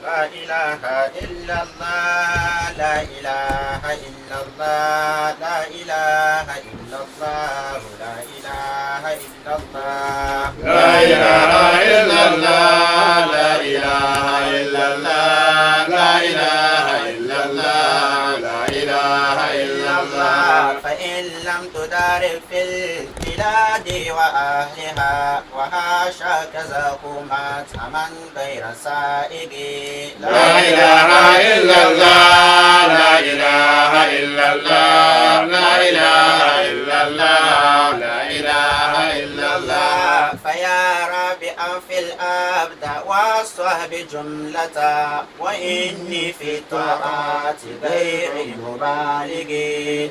لا إله إلا الله لا إله إلا الله لا إله إلا الله لا إله إلا الله لا إله إلا الله لا إله إلا الله لا إله إلا الله لا إله إلا الله فإن لم تدارك في البلاد وأهلها وحاشا كذاكما من غير سائق لا إله إلا الله لا إله إلا الله لا إله إلا الله لا إله إلا الله فيا رابعا في الأبد والصحب جملة وإني في طاعات غير مبالغ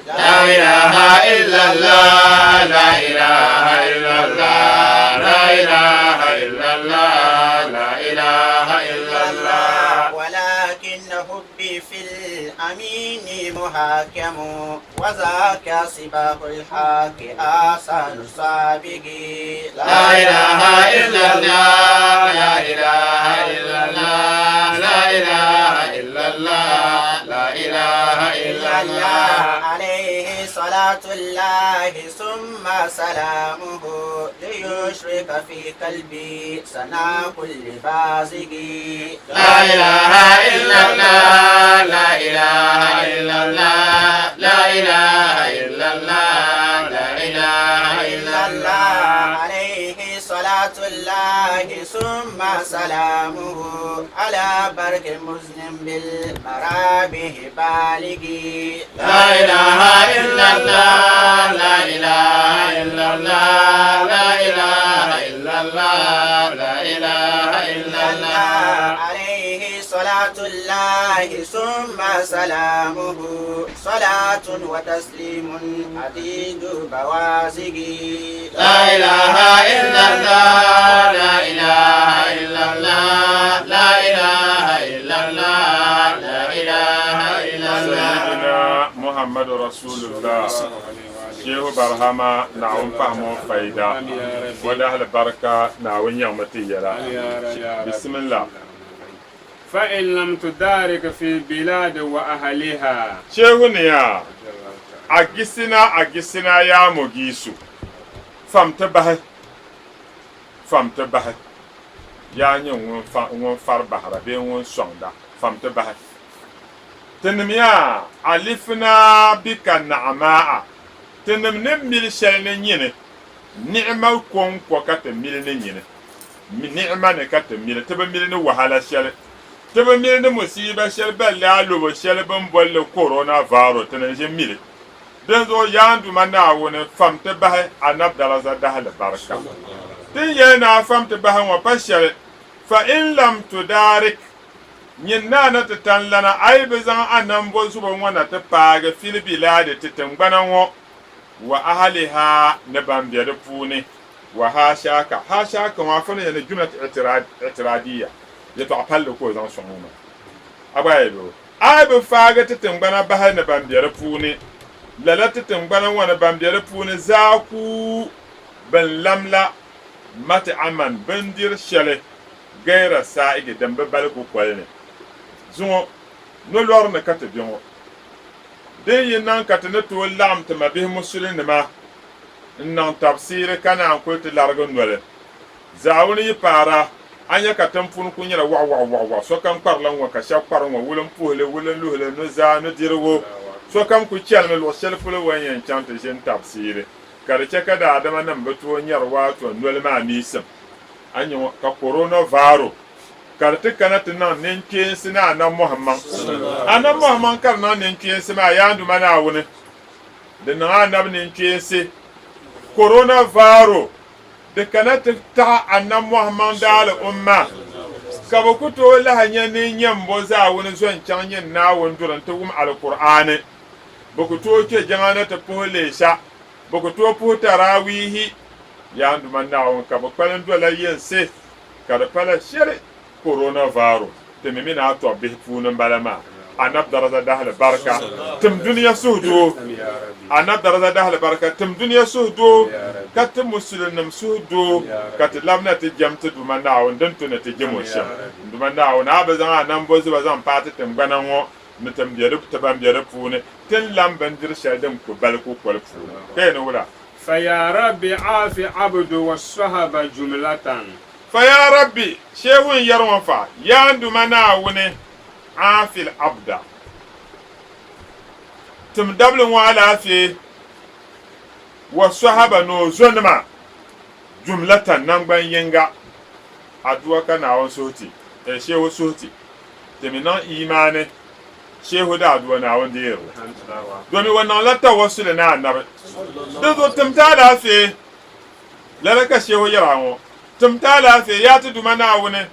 لا إله إلا الله لا إله إلا الله لا إله إلا الله لا إله إلا الله ولكن حبي في الأمين محاكم وذاك سباق الحق آسان السابق لا إله إلا الله لا إله إلا الله لا إله إلا الله لا إله إلا الله عليه صلاة الله ثم سلامه ليشرك في قلبي سنا كل بازق لا إله إلا الله لا إله إلا الله لا إله إلا الله لا إله إلا الله عليه صلاة الله ثم سلامه على برك مسلم بالمرابه بالغ لا إله إلا الله لا إله إلا الله لا إله إلا الله لا إله إلا الله عليه صلاة الله ثم سلامه صلاة وتسليم عديد بوازق لا إله إلا الله لا إله إلا الله لا إله إلا الله لا إله إلا الله سيدنا محمد رسول الله شيخ برهما نعم فهم فايدة ولا أهل بركة نعم يومتي يلا بسم الله فإن لم تدارك في البلاد وأهلها شيخنا يا أجسنا يا مجيسو فم تبه يا نيو وان فار بحر بين وان سوندا fam tɩ basɛ tɩ nim yaa alifna bika na'maa tɩ nim ne mil shɛli ne nyini ni'ma kɔnkɔ ka tɩ mil ne nyini ni'ma ne ka tɩ mil tɩ b mil ne wahala shɛli tɩ b mil ne musiiba shɛli bal la a lobo shɛli bin bolli coronavirus tɩ ne ʒi mili dẽn zuɣu yaanduma naawuni fam tɩ basɛ anab daraza dahali barka tɩ yɛl naa fam tɩ basɛ wã pa shɛli fa in lam tudarik nyin naana tɩ tãn lana ay bɩ zaŋ a nambo zubã wãna tɩ paagi fil bilaadi tɩ tɩngbana ŋɔ wa ahliha ne ban be di puuni wa haashaka wã fo ne yɛli jumlat itiradiya yɛtɔɣa palli ko zaŋ sɔŋ wʋma a gba yɛlo ay bɩ faagi tɩ tɩngbana basɛ ne ban be di puuni lala tɩ tɩngbana wãna ban be di puuni zaaku bin lamla mati aman bindir shɛli gaira sa'igi din bi baligu kolni zuŋɔ nolɔri ni ka ti bɛ ŋɔ din yi niŋ ka ti ni tooi laɣim ti ma bihi musulinima n niŋ tabsiiri ka naan kuli ti larigi noli zaawuni yi paara a nya ka tin puni ku nyɛla waɣa sokam kparila ŋɔ ka shɛba kpari ŋɔ wulim puhili wulim luhili nuzaa nudirigu sokam ku chɛlimi luɣu shɛli polo wan yɛn chaŋ ti ʒini tabsiiri ka di chɛ ka daadama nim bi tooi nyɛri waato noli maa miisim a nyɛ ka coronavirus ka di ti kana ti niŋ ninkpeensi ni anab Muhammad ka di niŋ ninkpeensi maa yaanduma Naawuni di niŋ anab ninkpeensi coronavirus di kana ti taɣi anab Muhammad daali umma ka bi ku tooi laha nyɛ ninyɛmbo zaawuni zo n chaŋ nyɛ Naawuni duri n ti wum alkur'ani bi ku tooi kpe jɛŋa ni ti puhi leesha bi ku tooi puhi taraawiihi yaanduma Naawuni ka bi kpalim dola yinsi ka di pala shɛli coronavirus ti mi mina a tɔb bihi puuni n bala maa anab daraja dahali barka tim duniya suhudoo anab daraja dahali barka tim duniya suhudoo ka ti musulinim suhudoo ka ti labina ti jɛm ti duma Naawuni din tu ni ti jɛmo shɛm duma Naawuni a bi zaŋ anambo zuba zaŋ paati tingbana ŋɔ ni tim ban be di puuni tin lam bindiri shɛli din ku baliku koli puuni ka yɛni wula فيا ربي عاف عبد والصحابة جملة فيا ربي شيخ يروفا ياندما Naawuni عاف العبد تم دبل وعلى في والصحابة نو زنما جملة نمبن ينغا أدوك Naawuni سوتي شيخ سوتي تمنا إيمانه shehu da aduwa Naawuni di yirli domin wannan la tawassul na annabi da zo tumta lafiya lalaka shehu yara ŋɔ tumta lafiya ya ti duma Naawuni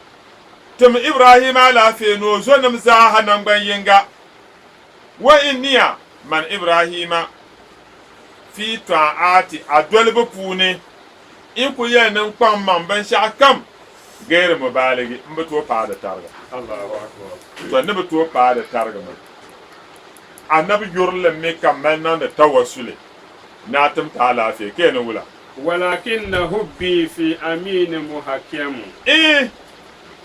tum Ibrahima lafiya no zo nim zaaha nangban yinga wa inniya man Ibrahima fi ta'ati a dolibu puuni in ku yɛli ninkpaŋ man binshɛɣu kam gairi mubaligi n bi tooi paadi tariga to ni bi tooi paadi tariga mi annabi yurli mi ka mali niŋdi tawassuli na tim ta lafiya ka yɛni wula ولكن حبي في أمين محكم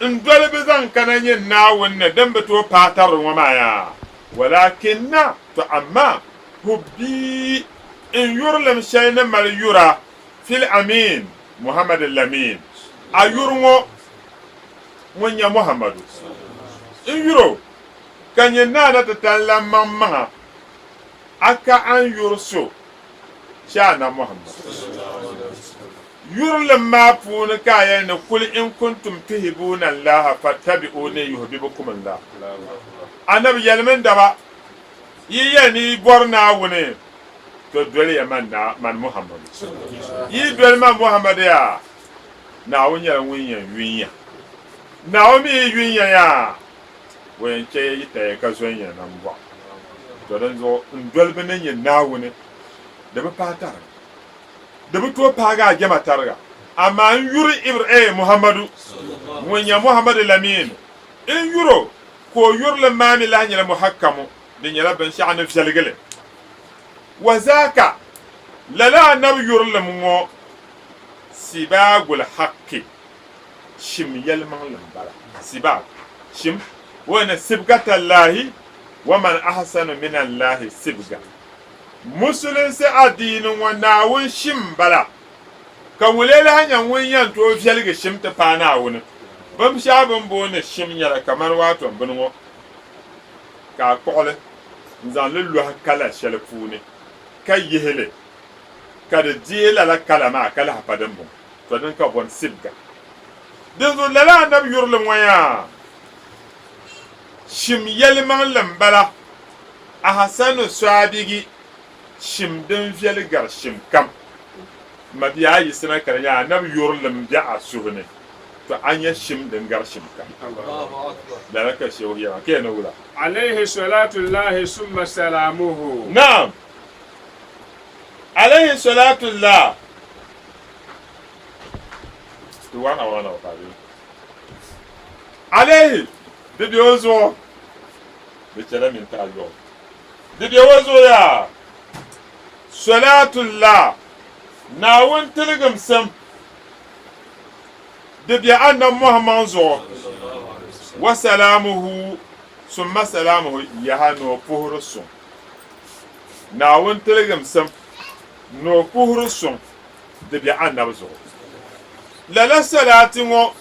n doli bi zaŋ kana nyɛ Naawuni ni din bi tooi paai tarili ŋɔ maa yaa walakinna to amma hubbi in yurlim shɛli ni mali yura fil amin Muhammad lamin a yuri ŋɔ ŋun nyɛ Muhammadu n yuro ka nyɛ naana ti tan la maŋmaŋa aka an yuri so shaana Muhammad yurlim maa puuni ka a yɛli ni kul in kuntum tuhibuna Allaha fattabi'uni yuhibbukum Allah annabi yɛlimi daba yi yɛli ni bɔri Naawuni to doli ya man Muhammadu yi doli man Muhammadu yaa Naawuni nyɛla ŋun yɛn yunya Naawuni mi yunya yaa o yɛn chɛ yi taya ka zɔn yɛn nan bɔɣu to din zuɣu n doli bi ni nyɛ Naawuni di bi paai tariga di bi tooi paagi a jɛma tariga amma n yuri Muhammadu ŋun nyɛ Muhammadu lamin n yuro ka o yurili maa mi lahi nyɛla muhakkamu di nyɛla binshɛɣu ni viɛligili wa zaaka lala annabi yurilim ŋɔ sibaagul haqqi shim yɛlimaŋlim bala sibaag shim wani sibgatallahi wa man ahsanu min allahi sibga musulinsi adiini ŋɔ Naawuni shim bala ka ŋulela ha nyɛ ŋun yɛn tooi viɛligi shim ti paai Naawuni bim shɛɣu bin booni shim nyɛla kamar waato bini ŋɔ ka a kɔɣili n zaŋ li lɔhi kala shɛli puuni ka yihili ka di deei lala kala maa ka lahi pa din bɔŋ to din ka bɔn sibga din zo lala annabi yurili ŋɔ yaa shim yɛlimaŋlim bala ahasanu sɔabigi shim din viɛli gari shim kam mabiya ayi sina ka di yaa annabi yurilim bɛ a suhu ni to an nyɛ shim din gari shim kam lala ka shehu yɛma ka yɛna wula عليه صلاة الله ثم سلامه naam alayhi salatullah wana wa kabi alayhi bibi ozo bi chala min ta yo bibi ozo ya salatullah na won tilgam sam bibi anna muhammad zo wa salamuhu summa salamuhu yahano puhrusu na won tilgam sam no puhuru sɔŋ di be annabi zuɣu lala salati ŋɔ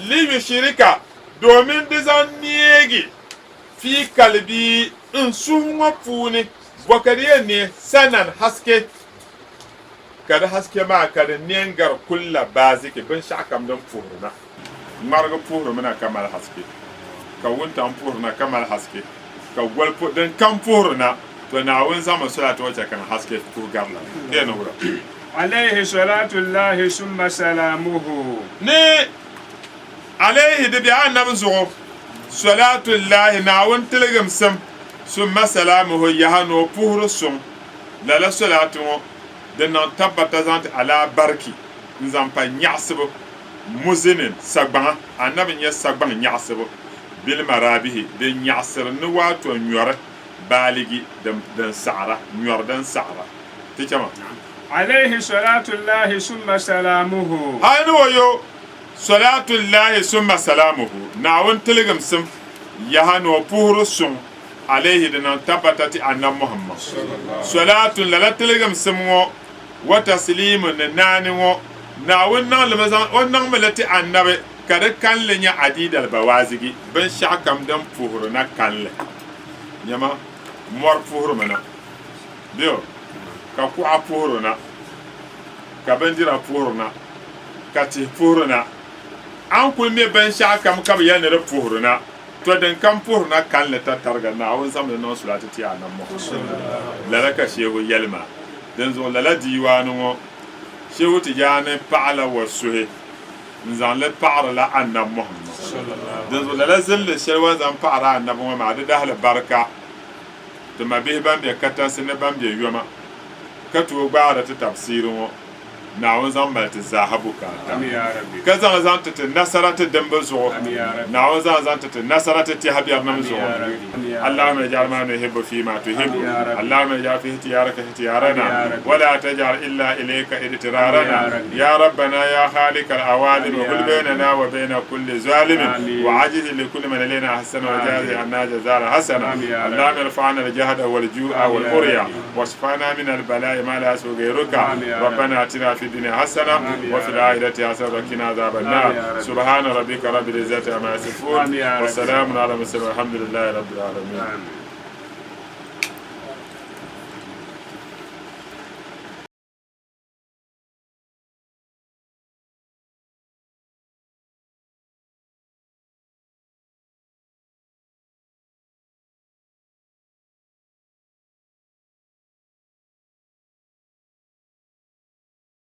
li yushirika domin di zaŋ neegi fi kalbi n suhu ŋɔ puuni bɔ ka di yɛn ne sanan haske ka di haske maa ka di neen gari kulla baaziki binshɛɣu kam din puhiri na ŋmarigi puhiri mina ka mali haske ka wuntaŋ puhiri na ka mali haske ka gɔli din kam puhiri na to naawuni zaŋmi salati wacce kan haske puhi gari la kɛni wura عليه صلاة الله ثم سلامه ni alayhi di be annabi zuɣu salatullahi naawuni tilgim sim summa salamuhu yahano puhiri suŋ lala salati ŋɔ din niŋ tabbata zaŋ ti ala bariki n zaŋ pa nyaɣisibu muzinin sagbaŋa annabi nyɛ sagbaŋ nyaɣisibu bil marabihi din nyaɣisiri ni waato nyɔri baaligi din saɣara nyɔri din saɣara ti chɛma عليه صلاة الله ثم سلامه hani wayo salatullahi summa salamuhu naawuni tilgim sim yahano puhiri suŋ alayhi di niŋ tabbata ti annabi muhammad salatun lala tilgim sim ŋɔ wa taslimu ni naani ŋɔ naawuni niŋmi li ti annabi ka di kanli nyɛ adidal bawaazigi binshɛɣu kam din puhiri na kanli nyɛma mɔri puhirimi na biyo ka kuɣa puhiri na ka bindira puhiri na ka tihi puhiri na an kuli me binshɛɣu kam ka bi yɛli ni di puhiri na to din kam puhiri na kanli ta tariga naawuni zamdi niŋ sulati ti annabi muhammad lala ka shehu yɛlima din zuɣu lala diiwaani ŋɔ shehu tijaani paɣala wa suhi n zaŋ li paɣari la annabi muhammad din zuɣu lala zilli shɛli wan zaŋ paɣari annabi ŋɔ maa di dahali barika ti ma bihi ban be katansi ni ban be yoma ka tooi gbaari ti tabsiri ŋɔ naawuni zaŋ mali ti zaahabu kaata ka zaŋ ti nasara ti dimbi zuɣu naawuni zaŋ ti nasara ti tɛhabɛrinima zuɣu اللهم اجعل ما نحب فيما تحب اللهم اجعل في اختيارك اختيارنا ولا تجعل الا اليك اضطرارنا يا ربنا يا خالق العوالم وكل بيننا وبين كل ظالم وعجز لكل من الينا احسن وجاز عنا جزاء حسنا اللهم ارفعنا الجهد والجوع والعري واشفنا من البلاء ما لا يسوء غيرك ربنا اتنا في الدنيا حسنه وفي الاخره حسنه وقنا عذاب النار سبحان ربك رب العزه عما يصفون وسلام على المرسلين والحمد لله رب العالمين